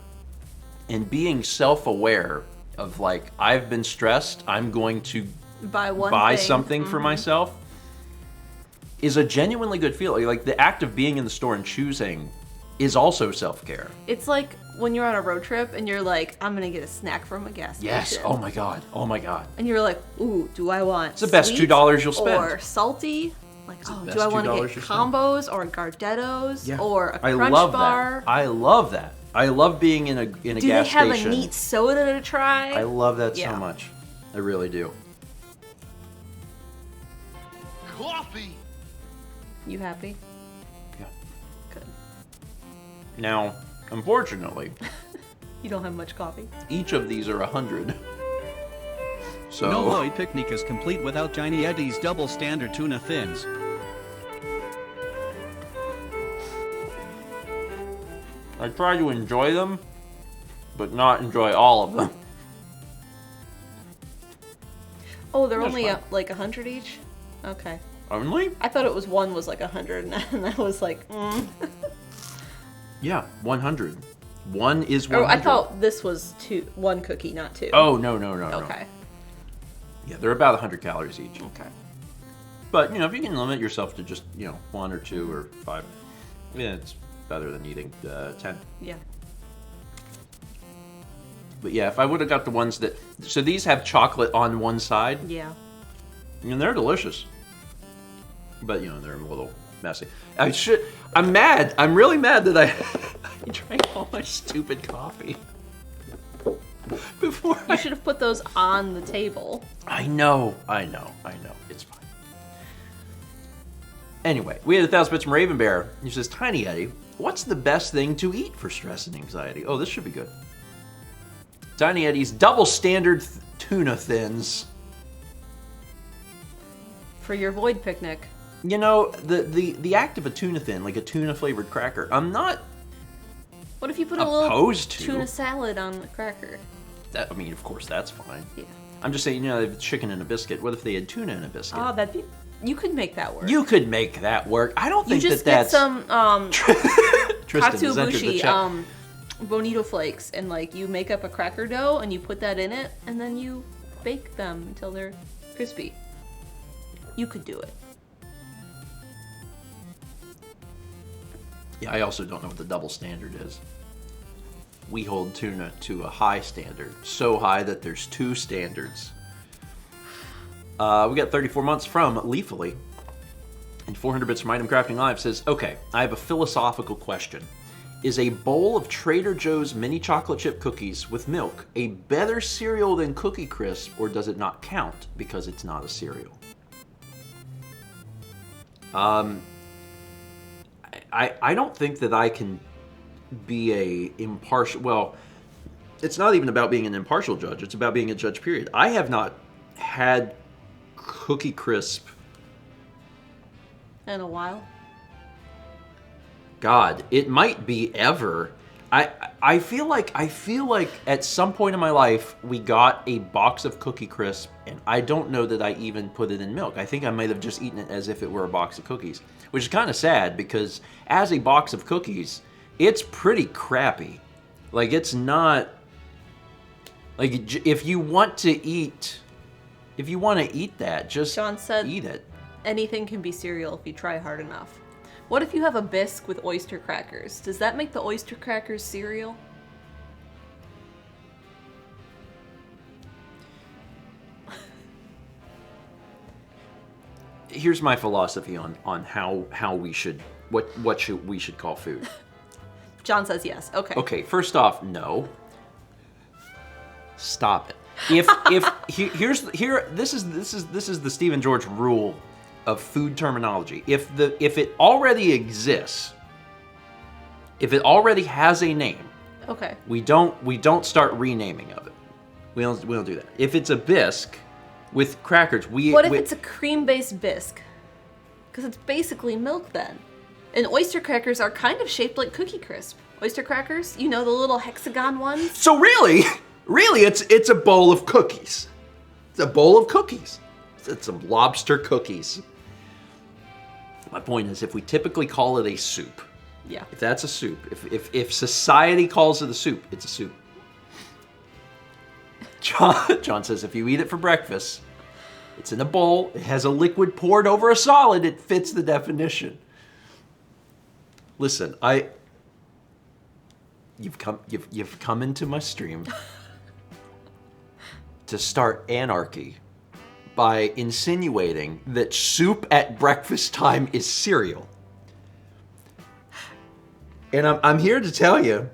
and being self-aware of like, I've been stressed, I'm going to buy something for myself, is a genuinely good feeling. Like the act of being in the store and choosing is also self-care. It's like when you're on a road trip and you're like, I'm gonna get a snack from a gas station. Yes. Oh my god. And you're like, ooh, do I want it's the best $2 you'll spend. Or salty? Like, do I want to get combos or Gardettos or a Crunch Bar? I love that. I love being in a gas station. Do they have a neat soda to try? I love that so much. I really do. Coffee. You happy? Yeah. Good. Now, unfortunately, you don't have much coffee. Each of these are 100. So no Lloyd picnic is complete without Tiny Eddie's double standard tuna thins. I try to enjoy them, but not enjoy all of them. Oh, they're only like 100 each? Okay. Only? I thought it was one was like 100, and I was like, Yeah, 100. One is 100. Oh, I thought this was one cookie, not two. Oh, no. Okay. Yeah, they're about 100 calories each. Okay. But, if you can limit yourself to just, 1 or 2 or 5, better than eating 10. Yeah. But yeah, if I would have got the ones that... So these have chocolate on one side. Yeah. And they're delicious. But, you know, they're a little messy. I'm mad. I'm really mad that I drank all my stupid coffee. Before You should have put those on the table. I know. It's fine. Anyway, we had 1,000 bits from Raven Bear. He says, Tiny Eddie, what's the best thing to eat for stress and anxiety? Oh, this should be good. Tiny Eddie's double standard tuna thins. For your void picnic. You know, the act of a tuna thin, like a tuna flavored cracker, I'm not What if you put a little opposed to. tuna salad on the cracker? That, I mean, of course, that's fine. Yeah. I'm just saying, you know, they have chicken in a biscuit. What if they had tuna in a biscuit? Oh, that'd be... You could make that work. You could make that work. I don't You think just that's... get some Tristan has entered the katsuobushi chat. bonito flakes, and like you make up a cracker dough and you put that in it, and then you bake them until they're crispy. You could do it. Yeah, I also don't know what the double standard is. We hold tuna to a high standard. So high that there's 2 standards. We got 34 months from Leafly. And 400 bits from Item Crafting Live says, okay, I have a philosophical question. Is a bowl of Trader Joe's mini chocolate chip cookies with milk a better cereal than Cookie Crisp, or does it not count because it's not a cereal? I don't think that I can be a impartial... Well, it's not even about being an impartial judge. It's about being a judge, period. I have not had Cookie Crisp... In a while. God, it might be ever. I feel like at some point in my life we got a box of Cookie Crisp, and I don't know that I even put it in milk. I think I might have just eaten it as if it were a box of cookies, which is kind of sad because as a box of cookies, it's pretty crappy. Like, it's not like if you want to eat that, just John said, eat it. Anything can be cereal if you try hard enough. What if you have a bisque with oyster crackers? Does that make the oyster crackers cereal? Here's my philosophy on how we should we should call food. John says yes. Okay. Okay, first off, no. Stop it. This is the Stephen George rule of food terminology. If it already exists, if it already has a name, Okay. we don't start renaming of it. We don't do that. If it's a bisque with crackers, What if it's a cream-based bisque? Because it's basically milk then. And oyster crackers are kind of shaped like Cookie Crisp. Oyster crackers, you know, the little hexagon ones? So really, it's a bowl of cookies. It's a bowl of cookies. It's some lobster cookies. My point is, if we typically call it a soup, Yeah. if that's a soup, if society calls it a soup, it's a soup. John says if you eat it for breakfast, it's in a bowl, it has a liquid poured over a solid, it fits the definition. Listen, you've come into my stream to start anarchy by insinuating that soup at breakfast time is cereal. And I'm here to tell you,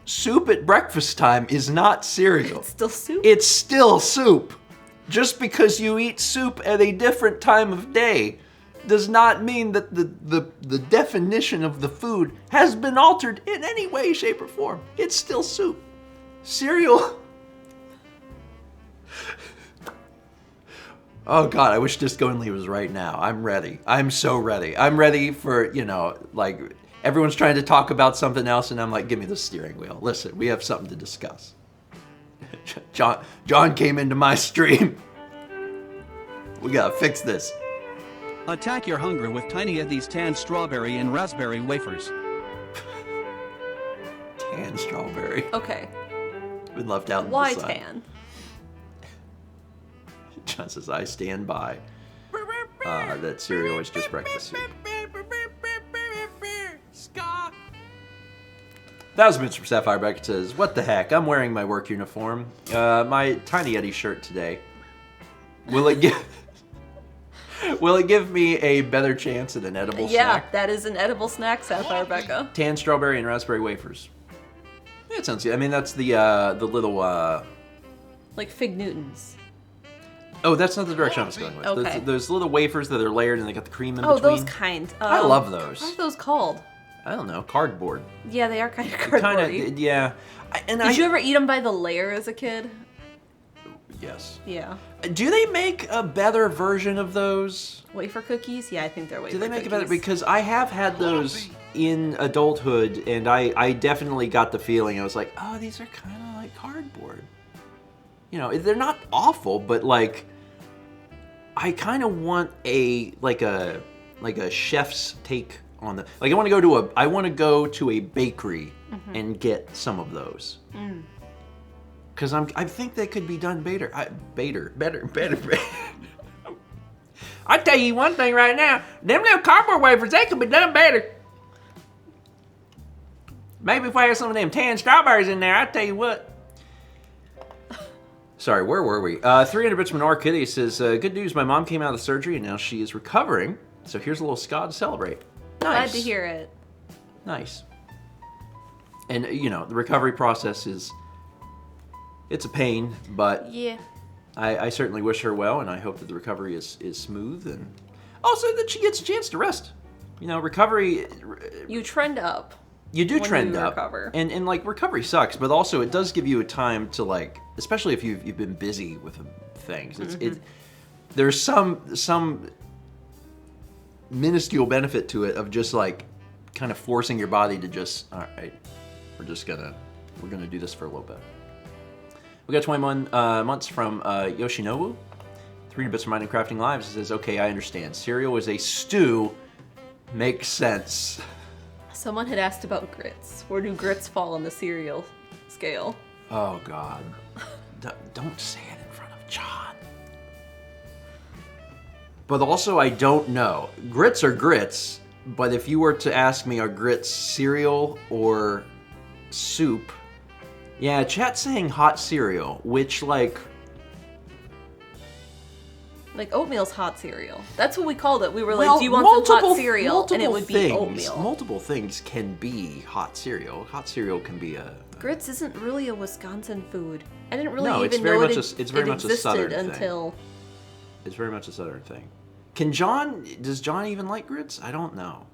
soup at breakfast time is not cereal. It's still soup? It's still soup. Just because you eat soup at a different time of day does not mean that the definition of the food has been altered in any way, shape, or form. It's still soup. Cereal. Oh God, I wish Disco and Lee was right now. I'm ready. I'm so ready. I'm ready for, like, everyone's trying to talk about something else, and I'm like, give me the steering wheel. Listen, we have something to discuss. John came into my stream. We gotta fix this. Attack your hunger with Tiny Eddie's tan strawberry and raspberry wafers. Tan strawberry. Okay. Been left out in Why the sun. tan? John says, I stand by that cereal is just breakfast soup. Thousand from Sapphire Beckett says, "What the heck? I'm wearing my work uniform. My Tiny Eddie shirt today. Will it give me a better chance at an edible snack?" That is an edible snack, Sapphire Becca. Tan strawberry and raspberry wafers. Yeah, it sounds good. I mean, that's the little. Like Fig Newtons. Oh, that's not the direction I was going with. Okay. Those little wafers that are layered and they got the cream in Oh, between. those kind. I love those. What are those called? I don't know. Cardboard. Yeah, they are kind of cardboardy. Yeah. Did you ever eat them by the layer as a kid? Yes. Yeah. Do they make a better version of those? Wafer cookies? Yeah, I think they're wafer Do they make cookies. it better? Because I have had those in adulthood, and I definitely got the feeling. I was like, oh, these are kind of like cardboard. You know, they're not awful, but like, I kind of want a chef's take on the. Like, I want to go to a bakery and get some of those. Because I think they could be done better. Better. I tell you one thing right now, them little cardboard wafers, they could be done better. Maybe if I had some of them tan strawberries in there, I tell you what. Sorry, where were we? 300 bits from Kitty says, good news, my mom came out of the surgery and now she is recovering. So here's a little ska to celebrate. Nice. Glad to hear it. Nice. And, you know, the recovery process it's a pain, but Yeah. I certainly wish her well, and I hope that the recovery is smooth, and also that she gets a chance to rest. You know, recovery... You trend up. You do when trend you up, recover. and like recovery sucks, but also it does give you a time to like, especially if you've been busy with things. There's some minuscule benefit to it of just like kind of forcing your body to just, all right, we're gonna do this for a little bit. We got 21 months from Yoshinobu. 300 bits from Mining Crafting Lives. It says, okay, I understand. Cereal is a stew. Makes sense. Someone had asked about grits. Where do grits fall on the cereal scale? Oh, God. Don't say it in front of John. But also, I don't know. Grits are grits, but if you were to ask me, are grits cereal or soup? Yeah, chat's saying hot cereal, which, like oatmeal's hot cereal. That's what we called it. We were like, do you want some hot cereal? And it would be oatmeal. Multiple things can be hot cereal. Hot cereal can be a... Grits isn't really a Wisconsin food. I didn't really No, it's even very know much it it's very much a Southern existed thing. until... It's very much a Southern thing. Does John even like grits? I don't know.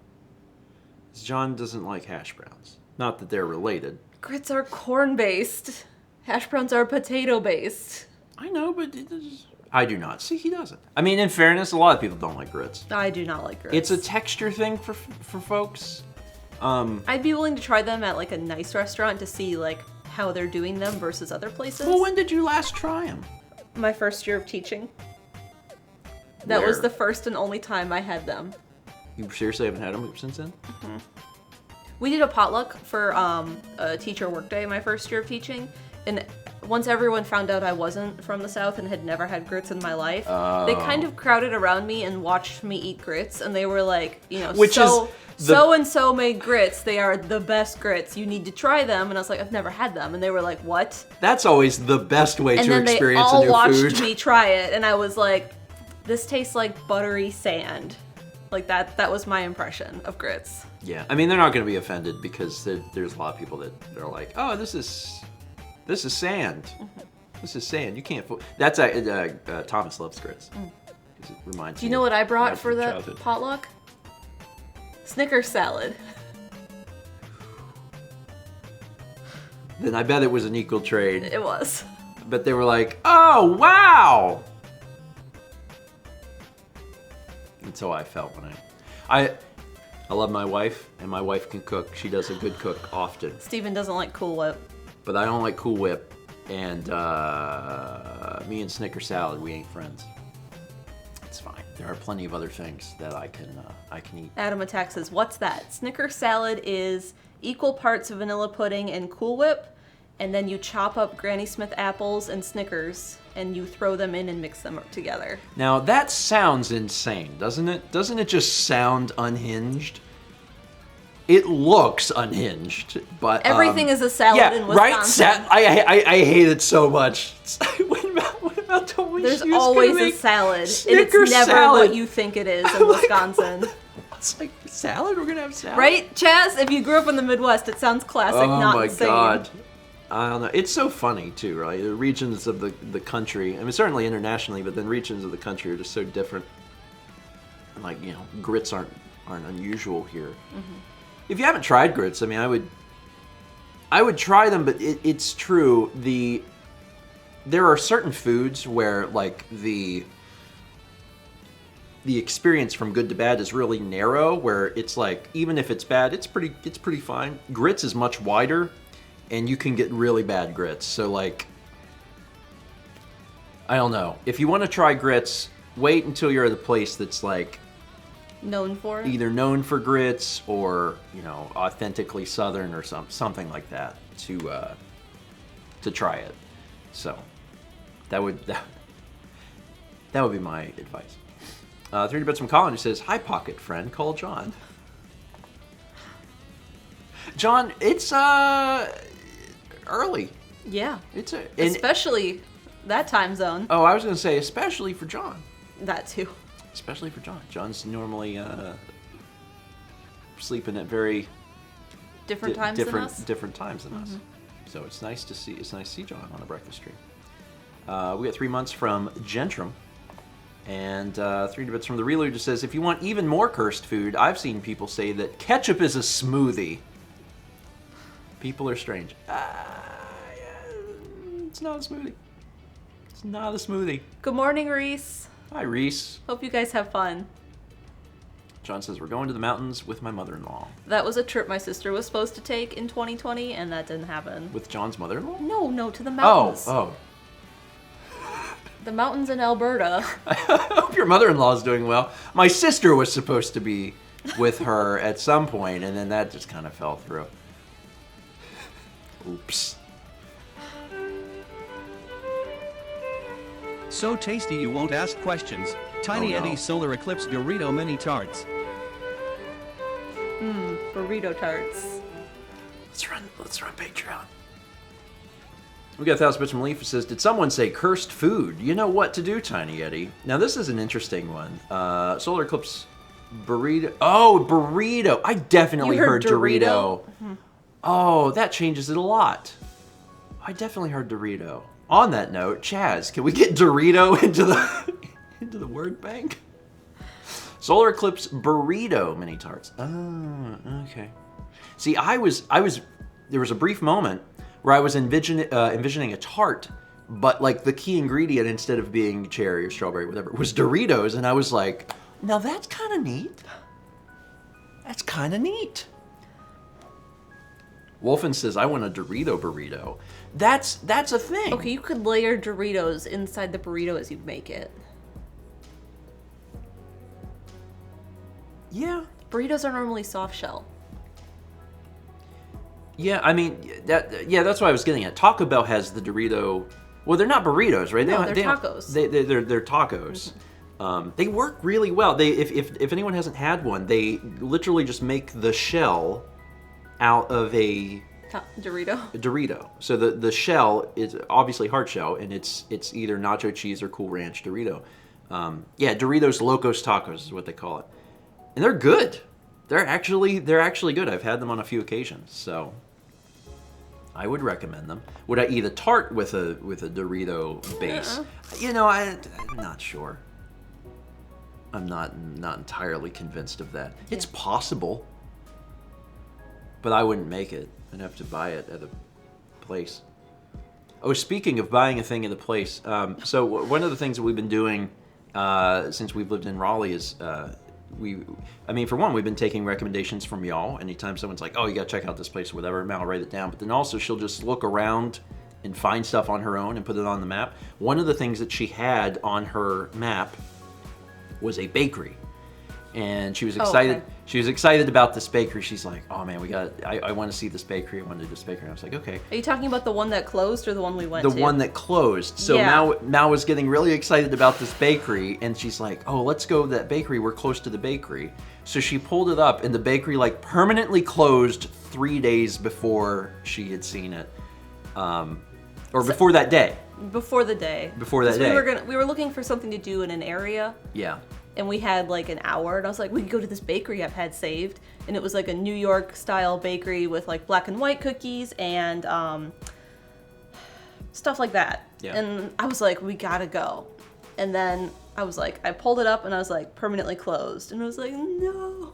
John doesn't like hash browns. Not that they're related. Grits are corn-based. Hash browns are potato-based. I know, but I do not. See, he doesn't. I mean, in fairness, a lot of people don't like grits. I do not like grits. It's a texture thing for folks. I'd be willing to try them at like a nice restaurant to see like how they're doing them versus other places. Well, when did you last try them? My first year of teaching. That Where? was the first and only time I had them. You seriously haven't had them since then? We did a potluck for a teacher workday my first year of teaching, and once everyone found out I wasn't from the South and had never had grits in my life, they kind of crowded around me and watched me eat grits, and they were like, you know, so-and-so made grits. They are the best grits. You need to try them. And I was like, I've never had them. And they were like, what? That's always the best way and to then experience they all a new watched food. me try it, and I was like, this tastes like buttery sand. Like that was my impression of grits. Yeah, I mean, they're not going to be offended because there's a lot of people that are like, oh, this is sand. This is sand. You can't... That's... Thomas loves grits. It reminds Do you me know of what I brought my for the childhood. potluck? Snickers salad. Then I bet it was an equal trade. It was. But they were like, oh, wow! That's how I felt when I love my wife, and my wife can cook. She does a good cook often. Steven doesn't like Cool Whip. But I don't like Cool Whip, and me and Snicker salad, we ain't friends. It's fine. There are plenty of other things that I can eat. Adam Attack says, what's that? Snickers salad is equal parts vanilla pudding and Cool Whip, and then you chop up Granny Smith apples and Snickers, and you throw them in and mix them up together. Now that sounds insane, doesn't it? Doesn't it just sound unhinged? It looks unhinged, but Everything is a salad in Wisconsin. Right? I hate it so much. what about the There's always a salad, and it's never salad. what you think it is in Wisconsin. It's like salad. We're gonna have salad, Right, Chaz? If you grew up in the Midwest, it sounds classic, Oh not my insane. god. I don't know. It's so funny too, right? The regions of the country. I mean, certainly internationally, but then regions of the country are just so different. Like, you know, grits aren't unusual here. Mm-hmm. If you haven't tried grits, I mean, I would try them, but it's true. There are certain foods where like the experience from good to bad is really narrow, where it's like even if it's bad, it's pretty fine. Grits is much wider, and you can get really bad grits. So like, I don't know. If you want to try grits, wait until you're at a place that's like Known for it? either known for grits or, you know, authentically Southern or something like that to try it. So that would be my advice. 30 Bits from Colin, who says, "Hi, pocket friend, call John." John, it's early. Yeah. It's Especially that time zone. Oh, I was going to say especially for John. That too. Especially for John. John's normally sleeping at very Different times than us. different times than us. So it's nice to see John on a breakfast stream. We got 3 months from Gentrum, and 3 bits from the Reload just says, "If you want even more cursed food, I've seen people say that ketchup is a smoothie. People are strange. It's not a smoothie. It's not a smoothie." Good morning, Reese. Hi, Reese. Hope you guys have fun. John says, "We're going to the mountains with my mother-in-law." That was a trip my sister was supposed to take in 2020, and that didn't happen. With John's mother-in-law? No, to the mountains. Oh. The mountains in Alberta. I hope your mother-in-law is doing well. My sister was supposed to be with her at some point, and then that just kind of fell through. Oops. So tasty you won't ask questions. Tiny Oh, no. Eddie's Solar Eclipse Dorito Mini Tarts. Burrito tarts. Let's run Patreon. We got 1,000 Bits from Leaf who says, "Did someone say cursed food? You know what to do, Tiny Eddie." Now this is an interesting one. Solar Eclipse burrito. Oh, burrito. I definitely You heard Dorito. Oh, that changes it a lot. I definitely heard Dorito. On that note, Chaz, can we get Dorito into the word bank? Solar Eclipse burrito mini tarts. Oh, okay. See, there was a brief moment where I was envisioning a tart, but like the key ingredient, instead of being cherry or strawberry, whatever, was Doritos, and I was like, now that's kind of neat. That's kind of neat. Wolfen says, "I want a Dorito burrito." That's a thing. Okay, you could layer Doritos inside the burrito as you make it. Yeah. Burritos are normally soft shell. Yeah, I mean, that's what I was getting at. Taco Bell has the Dorito. Well, they're not burritos, right? No, they're tacos. They're tacos. They work really well. If anyone hasn't had one, they literally just make the shell out of a Dorito. So the shell is obviously hard shell, and it's either nacho cheese or Cool Ranch Dorito. Doritos Locos Tacos is what they call it, and they're good. They're actually good. I've had them on a few occasions, so I would recommend them. Would I eat a tart with a Dorito base? You know, I'm not sure. I'm not entirely convinced of that. Yeah. It's possible, but I wouldn't make it. I'd have to buy it at a place. Oh, speaking of buying a thing at a place, so one of the things that we've been doing since we've lived in Raleigh is for one, we've been taking recommendations from y'all. Anytime someone's like, "Oh, you gotta check out this place," or whatever, Mal will write it down. But then also she'll just look around and find stuff on her own and put it on the map. One of the things that she had on her map was a bakery. and she was Oh, excited. okay. She was excited about this bakery. She's like, "Oh man, I want to see this bakery. I want to do this bakery." And I was like, "Okay." Are you talking about the one that closed or the one we went The to? one that closed. So Yeah. Mal was getting really excited about this bakery, and she's like, "Oh, let's go to that bakery. We're close to the bakery." So she pulled it up, and the bakery like permanently closed 3 days before she had seen it, or before that day. Before the day. Before that 'Cause day. We were looking for something to do in an area, Yeah. and we had like an hour, and I was like, we could go to this bakery I've had saved, and it was like a New York style bakery with like black and white cookies and stuff like that. Yeah. And I was like, we gotta go. And then I was like, I pulled it up and I was like, permanently closed. And I was like, no.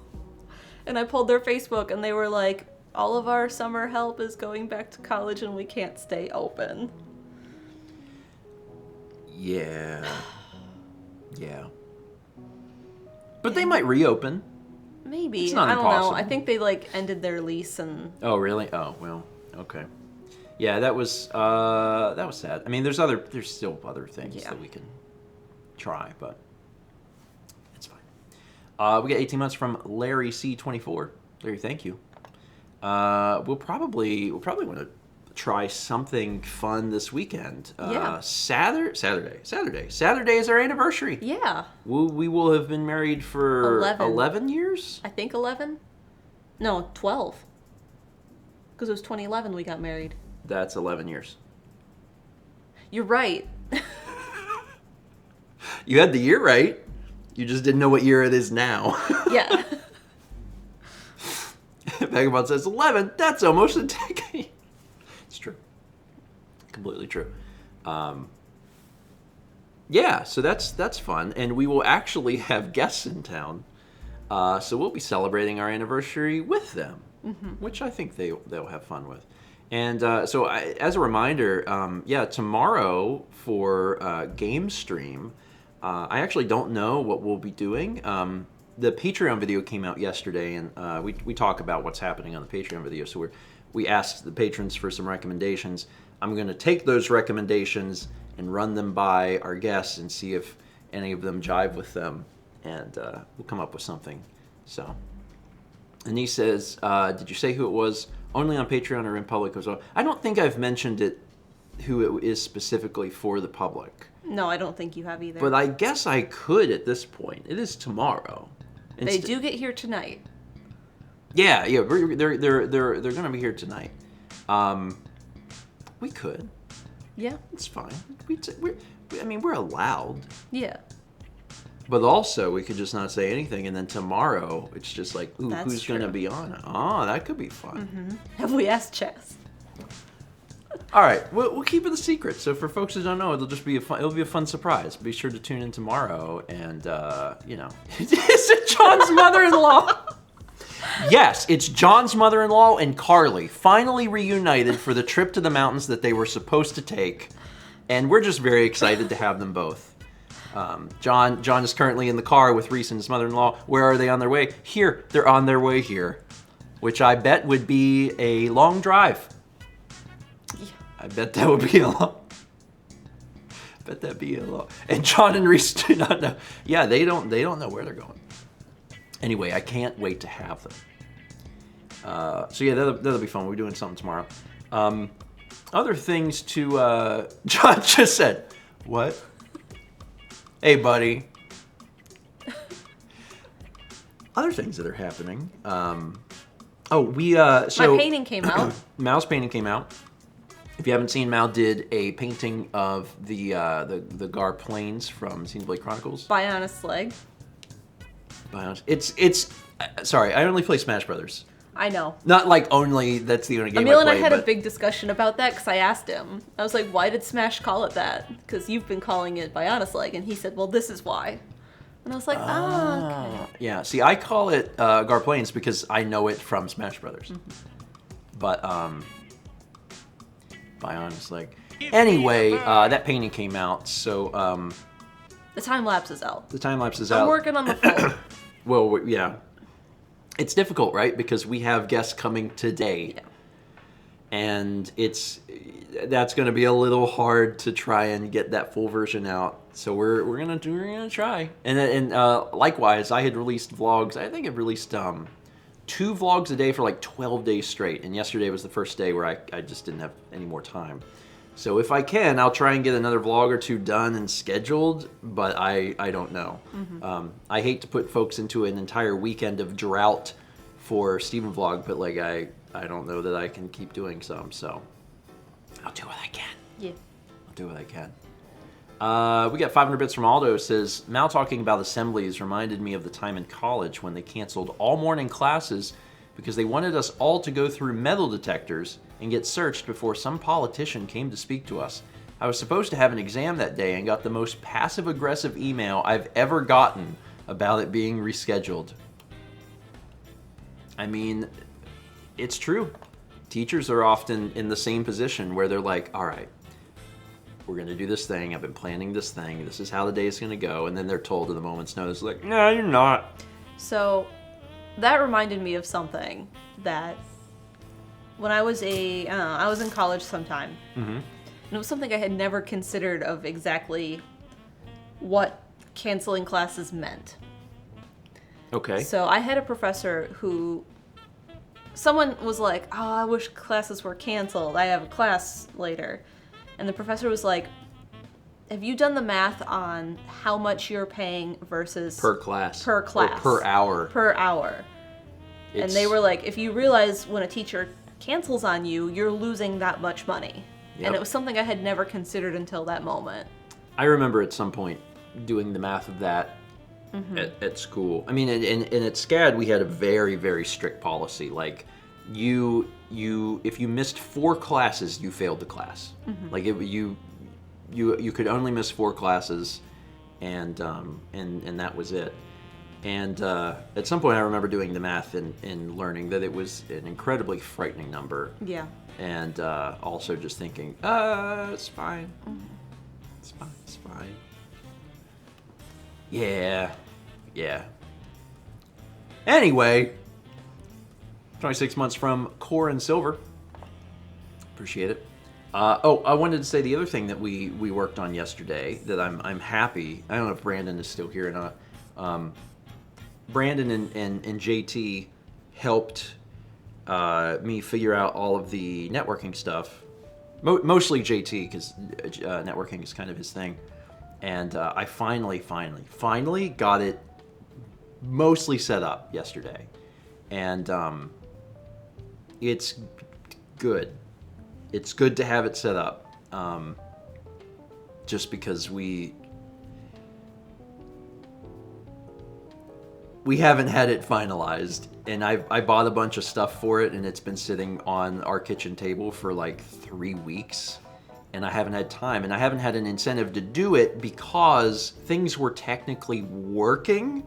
And I pulled their Facebook and they were like, all of our summer help is going back to college and we can't stay open. Yeah. Yeah. But they might reopen. Maybe. It's not I don't know. impossible. I think they like ended their lease and Oh, really? Oh, well, okay. Yeah, that was sad. I mean, there's still other things Yeah. that we can try, but it's fine. We got 18 months from Larry C24. Larry, thank you. We'll probably want to try something fun this weekend. Yeah. Saturday is our anniversary. yeah. We will have been married for 11. 11 years. I think 11? No, 12. Because it was 2011 we got married. That's 11 years. You're right. You had the year right. You just didn't know what year it is now. Yeah. Vagabond says 11. That's almost a decade. It's true. Completely true. Yeah, so that's fun, and we will actually have guests in town. So we'll be celebrating our anniversary with them, which I think they'll have fun with. And as a reminder, tomorrow for Game Stream, I actually don't know what we'll be doing. The Patreon video came out yesterday, and we talk about what's happening on the Patreon video. So we asked the patrons for some recommendations. I'm going to take those recommendations and run them by our guests and see if any of them jive with them, and we'll come up with something. So, and he says, did you say who it was? Only on Patreon or in public as well? I don't think I've mentioned it, who it is specifically for the public. No, I don't think you have either. But I guess I could at this point. It is tomorrow. They do get here tonight. Yeah. They're gonna be here tonight. We could. Yeah. It's fine. We're allowed. Yeah. But also, we could just not say anything, and then tomorrow, it's just like, ooh, That's who's going to true. be on it? Oh, that could be fun. Mm-hmm. Have we asked Chess? All right, we'll keep it a secret. So for folks who don't know, it'll be a fun surprise. Be sure to tune in tomorrow, and is it John's mother-in-law? Yes, it's John's mother-in-law and Carly finally reunited for the trip to the mountains that they were supposed to take, and we're just very excited to have them both. John is currently in the car with Reese and his mother-in-law. Where are they on their way? Here. They're on their way here, which I bet would be a long drive. Yeah. I bet that would be a long. And John and Reese do not know. Yeah, they don't know where they're going. Anyway, I can't wait to have them. So yeah, that'll be fun. We're doing something tomorrow. Other things to John just said. What? Hey, buddy. Other things that are happening. My painting came out. Mal's painting came out. If you haven't seen, Mal did a painting of the Gar plains from Scenes Blade Chronicles. Bionis leg. It's sorry, I only play Smash Brothers. I know. Not like only that's the only game Emil I play. and I had but a big discussion about that because I asked him. I was like, why did Smash call it that? Because you've been calling it Bionis leg. And he said, well, this is why. And I was like, okay. Yeah, see, I call it Gar Plains because I know it from Smash Brothers. Mm-hmm. But, Bionis leg. Anyway, that painting came out, so, The time lapse is out. the time lapse is out. I'm working on the full. Well, yeah. It's difficult, right? Because we have guests coming today. Yeah. And that's going to be a little hard to try and get that full version out. So we're gonna try. And likewise, I had released vlogs. I think I've released 2 vlogs a day for like 12 days straight. And yesterday was the first day where I just didn't have any more time. So if I can, I'll try and get another vlog or 2 done and scheduled, but I don't know. I hate to put folks into an entire weekend of drought for StephenVOD, but like I don't know that I can keep doing some, so I'll do what I can. Yeah. I'll do what I can. We got 500 bits from Aldo. Says, Mal talking about assemblies reminded me of the time in college when they canceled all morning classes because they wanted us all to go through metal detectors and get searched before some politician came to speak to us. I was supposed to have an exam that day and got the most passive-aggressive email I've ever gotten about it being rescheduled. I mean, it's true. Teachers are often in the same position where they're like, all right, we're going to do this thing. I've been planning this thing. This is how the day is going to go. And then they're told at a moment's notice, like, no, you're not. So that reminded me of something that when I was I was in college sometime. And it was something I had never considered of exactly what canceling classes meant. Okay. So I had a professor who, someone was like, oh, I wish classes were canceled. I have a class later. And the professor was like, have you done the math on how much you're paying versus... Per class. Per class. Or per hour. Per hour. And they were like, if you realize when a teacher cancels on you, you're losing that much money. Yep. And it was something I had never considered until that moment. I remember at some point doing the math of that at school. I mean, and at SCAD, we had a very, very strict policy. Like, if you missed 4 classes, you failed the class. Like you could only miss 4 classes, and that was it. And at some point, I remember doing the math and learning that it was an incredibly frightening number. Yeah. And also just thinking, it's fine. It's fine. It's fine. Yeah. Anyway. 26 months from Core and Silver. Appreciate it. I wanted to say the other thing that we worked on yesterday that I'm happy. I don't know if Brandon is still here or not. Brandon and JT helped me figure out all of the networking stuff. Mostly JT, because networking is kind of his thing. And I finally got it mostly set up yesterday. And it's good. It's good to have it set up. Just because we haven't had it finalized, and I bought a bunch of stuff for it, and it's been sitting on our kitchen table for like 3 weeks, and I haven't had time, and I haven't had an incentive to do it because things were technically working.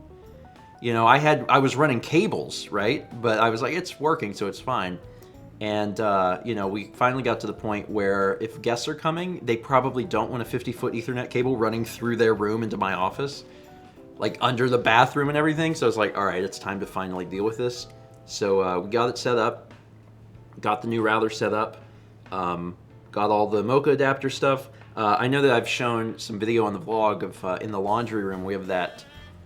You know, I was running cables, right? But I was like, it's working, so it's fine. And, you know, we finally got to the point where if guests are coming, they probably don't want a 50-foot Ethernet cable running through their room into my office, like under the bathroom and everything. So I was like, all right, it's time to finally deal with this. So we got it set up, got the new router set up, got all the Mocha adapter stuff. I know that I've shown some video on the vlog of in the laundry room, we have that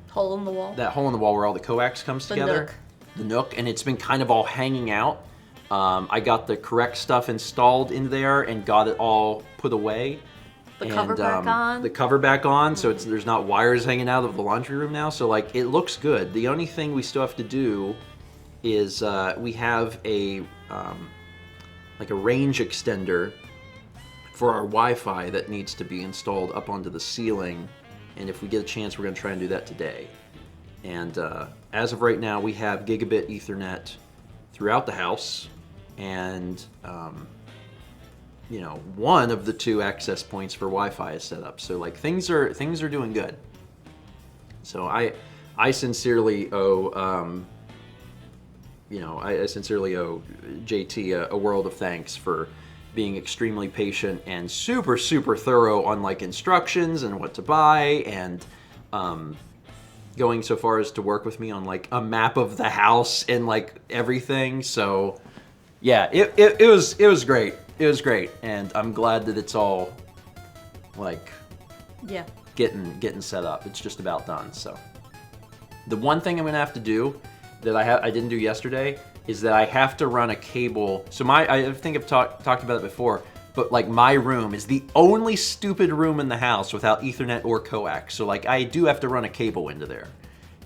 Hole in the wall. That hole in the wall where all the coax comes together. Nook. The nook, and it's been kind of all hanging out. I got the correct stuff installed in there and got it all put away. The cover back on. The cover back on, so there's not wires hanging out of the laundry room now. So like it looks good. The only thing we still have to do is we have a like a range extender for our Wi-Fi that needs to be installed up onto the ceiling. And if we get a chance, we're going to try and do that today. And as of right now, we have gigabit Ethernet throughout the house, and you know, one of the 2 access points for Wi-Fi is set up. So like things are doing good. So I sincerely owe you know, I sincerely owe JT a world of thanks for being extremely patient and super thorough on like instructions and what to buy, and going so far as to work with me on like a map of the house and like everything. So yeah, it was great. It was great, and I'm glad that it's all like getting set up. It's just about done. So the one thing I'm gonna have to do that I didn't do yesterday is that I have to run a cable. So I think I've talked about it before, but like my room is the only stupid room in the house without Ethernet or coax. So like I do have to run a cable into there,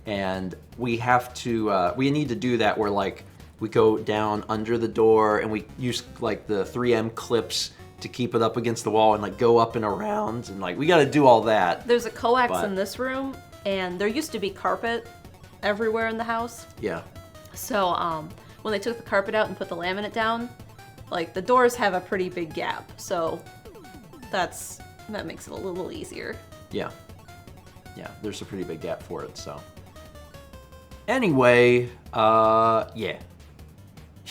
and we need to do that where like we go down under the door and we use like the 3M clips to keep it up against the wall and like go up and around, and like we got to do all that. There's a coax in this room, and there used to be carpet everywhere in the house. Yeah. So when they took the carpet out and put the laminate down, like the doors have a pretty big gap. So that makes it a little easier. Yeah. Yeah, there's a pretty big gap for it, so. Anyway, yeah.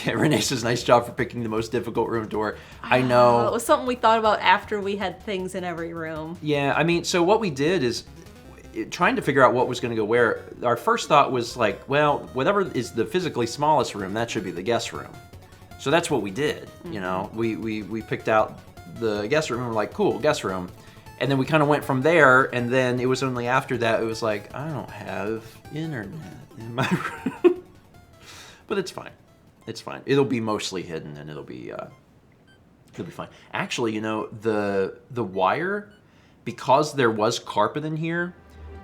Yeah, Renee says, nice job for picking the most difficult room door. I know. It was something we thought about after we had things in every room. Yeah, I mean, so what we did is trying to figure out what was going to go where. Our first thought was like, well, whatever is the physically smallest room, that should be the guest room. So that's what we did, you know. We picked out the guest room and we're like, cool, guest room. And then we kind of went from there, and then it was only after that it was like, I don't have internet in my room. But it's fine. It's fine. It'll be mostly hidden, and it'll be fine. Actually, you know, the wire, because there was carpet in here,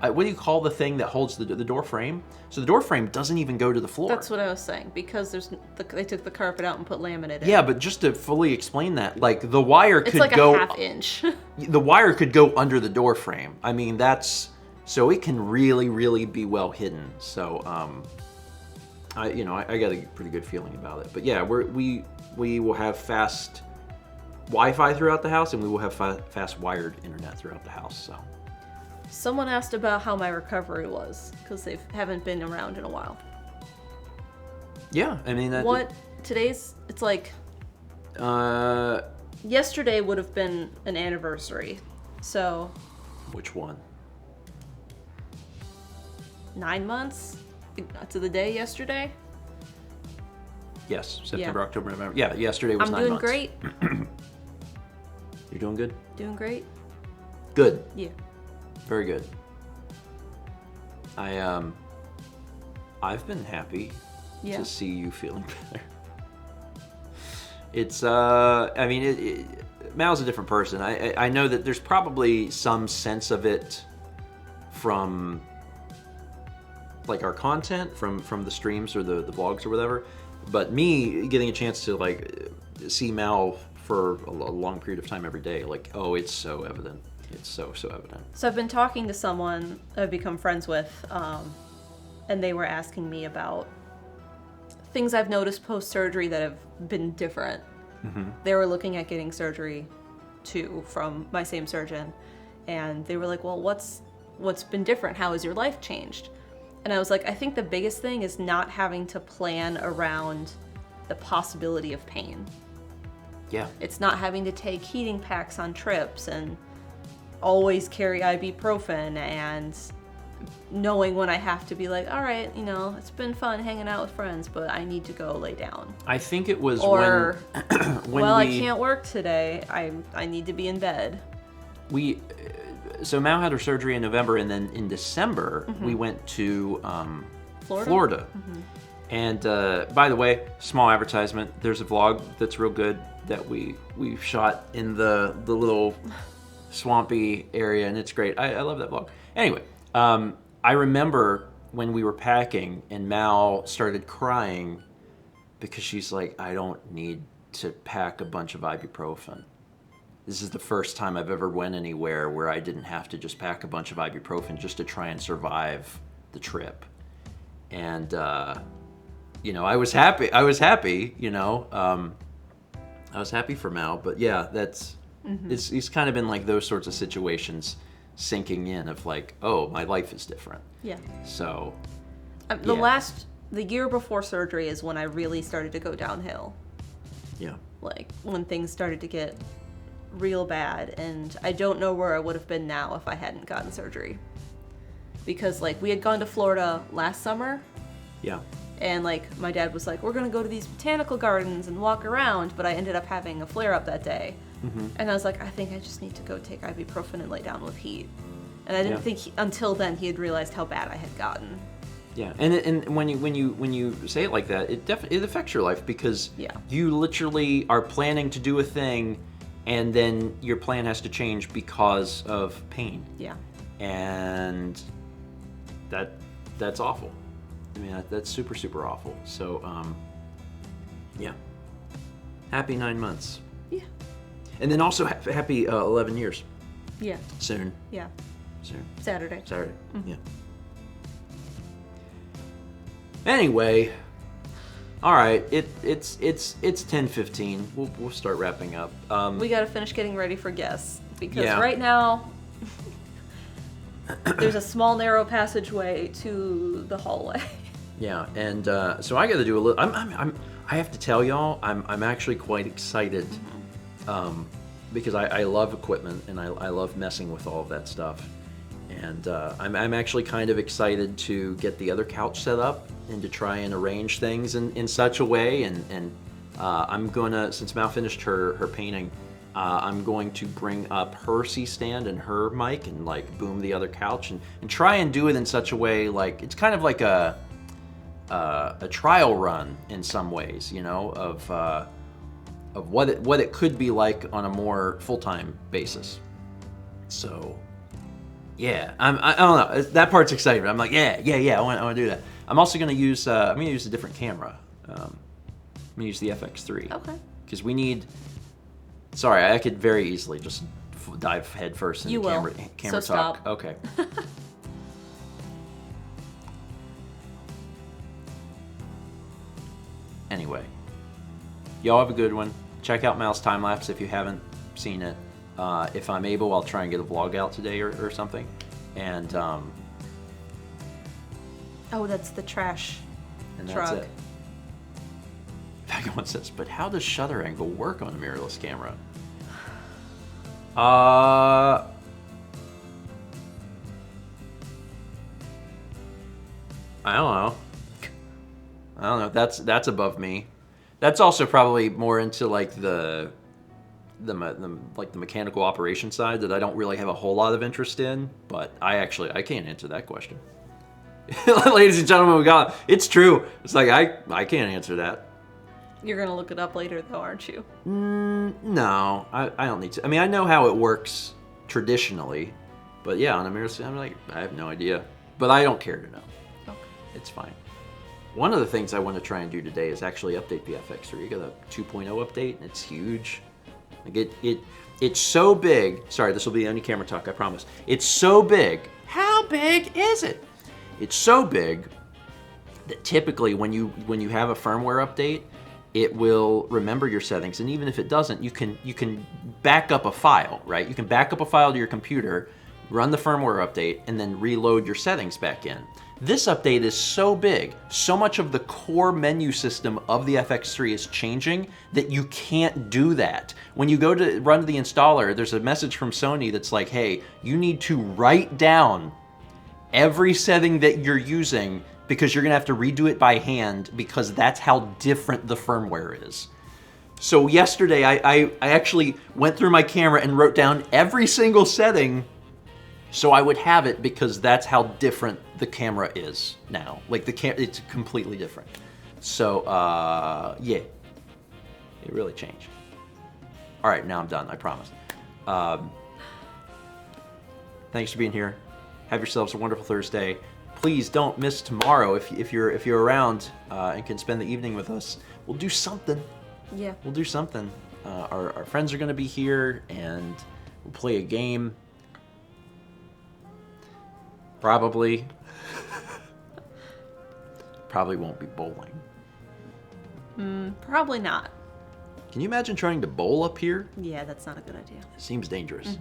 what do you call the thing that holds the door frame? So the door frame doesn't even go to the floor. That's what I was saying, because they took the carpet out and put laminate in. Yeah, but just to fully explain that, like the wire could like go a half inch. The wire could go under the door frame. I mean, so it can really, really be well hidden. So, I got a pretty good feeling about it. But yeah, we will have fast Wi-Fi throughout the house, and we will have fast wired internet throughout the house. So. Someone asked about how my recovery was, because they haven't been around in a while. Yeah, I mean... It's like... yesterday would have been an anniversary, so... Which one? 9 months to the day yesterday? Yes, September, October, November. Yeah, yesterday was 9 months. I'm doing great. You're doing good? Doing great. Good. Yeah. Very good. I've been happy to see you feeling better. It's I mean, Mal's a different person. I know that there's probably some sense of it from like our content from the streams or the vlogs or whatever, but me getting a chance to like see Mal for a long period of time every day, like, oh, it's so evident. It's so evident. So I've been talking to someone I've become friends with, and they were asking me about things I've noticed post-surgery that have been different. Mm-hmm. They were looking at getting surgery too from my same surgeon, and they were like, well, what's been different? How has your life changed? And I was like, I think the biggest thing is not having to plan around the possibility of pain. Yeah. It's not having to take heating packs on trips and always carry ibuprofen, and knowing when I have to be like, all right, it's been fun hanging out with friends, but I need to go lay down. I think it was when well, I can't work today. I need to be in bed. So Mal had her surgery in November, and then in December we went to Florida. Mm-hmm. And by the way, small advertisement. There's a vlog that's real good that we shot in the little swampy area, and it's great. I love that vlog. Anyway, I remember when we were packing and Mal started crying because she's like, I don't need to pack a bunch of ibuprofen. This is the first time I've ever went anywhere where I didn't have to just pack a bunch of ibuprofen just to try and survive the trip. And, I was happy. I was happy for Mal, but yeah, that's... Mm-hmm. It's kind of been like those sorts of situations sinking in of like, oh, my life is different. Yeah. So, the year before surgery is when I really started to go downhill. Yeah. Like when things started to get real bad, and I don't know where I would have been now if I hadn't gotten surgery. Because like we had gone to Florida last summer. Yeah. And like my dad was like, we're gonna go to these botanical gardens and walk around, but I ended up having a flare-up that day. Mm-hmm. And I was like, I think I just need to go take ibuprofen and lay down with heat. And I didn't Yeah. think until then he had realized how bad I had gotten. Yeah, and when you say it like that, it affects your life because Yeah. you literally are planning to do a thing, and then your plan has to change because of pain, Yeah. and that's awful. I mean, that's super, super awful. So, yeah. Happy 9 months. Yeah. And then also happy 11 years. Yeah. Soon. Yeah. Soon. Saturday. Saturday. Yeah. Anyway, all right. It's 10:15. We'll start wrapping up. We got to finish getting ready for guests because Yeah. right now there's a small narrow passageway to the hallway. Yeah, and so I got to do a little. I have to tell y'all, I'm actually quite excited, because I love equipment and I love messing with all of that stuff, and I'm actually kind of excited to get the other couch set up and to try and arrange things in such a way, and I'm gonna, since Mal finished her painting, I'm going to bring up her C-stand and her mic and like boom the other couch and try and do it in such a way, like it's kind of like a trial run in some ways, you know, of what it could be like on a more full-time basis. So, yeah, I don't know. That part's exciting. I'm like, yeah, I want to do that. I'm also gonna use I'm gonna use a different camera. I'm gonna use the FX3. Okay. Because we need. Sorry, I could very easily just dive headfirst into You will. camera So talk. stop. Okay. Anyway, y'all have a good one. Check out Mal's time lapse if you haven't seen it. If I'm able, I'll try and get a vlog out today or something. And Oh, that's the trash and truck. that's it. Vagabond says, but how does shutter angle work on a mirrorless camera? I don't know. That's above me. That's also probably more into like the mechanical operation side that I don't really have a whole lot of interest in. But I can't answer that question. Ladies and gentlemen, it's true. It's like I can't answer that. You're gonna look it up later, though, aren't you? No, I don't need to. I mean, I know how it works traditionally, but yeah, on a mirror, I'm like, I have no idea. But I don't care to know. Okay. It's fine. One of the things I want to try and do today is actually update the FX3. You got a 2.0 update, and it's huge. Like it's so big. Sorry, this will be the only camera talk, I promise. It's so big. How big is it? It's so big that typically when you have a firmware update, it will remember your settings, and even if it doesn't, you can back up a file, right? You can back up a file to your computer, run the firmware update, and then reload your settings back in. This update is so big, so much of the core menu system of the FX3 is changing that you can't do that. When you go to run the installer, there's a message from Sony that's like, hey, you need to write down every setting that you're using because you're gonna have to redo it by hand because that's how different the firmware is. So yesterday, I actually went through my camera and wrote down every single setting so I would have it because that's how different the camera is now. Like it's completely different. So yeah, it really changed. All right, now I'm done, I promise. Thanks for being here. Have yourselves a wonderful Thursday. Please don't miss tomorrow if you're around and can spend the evening with us. We'll do something. Yeah. We'll do something. Our friends are going to be here and we'll play a game. Probably won't be bowling. Probably not. Can you imagine trying to bowl up here? Yeah, that's not a good idea. It seems dangerous.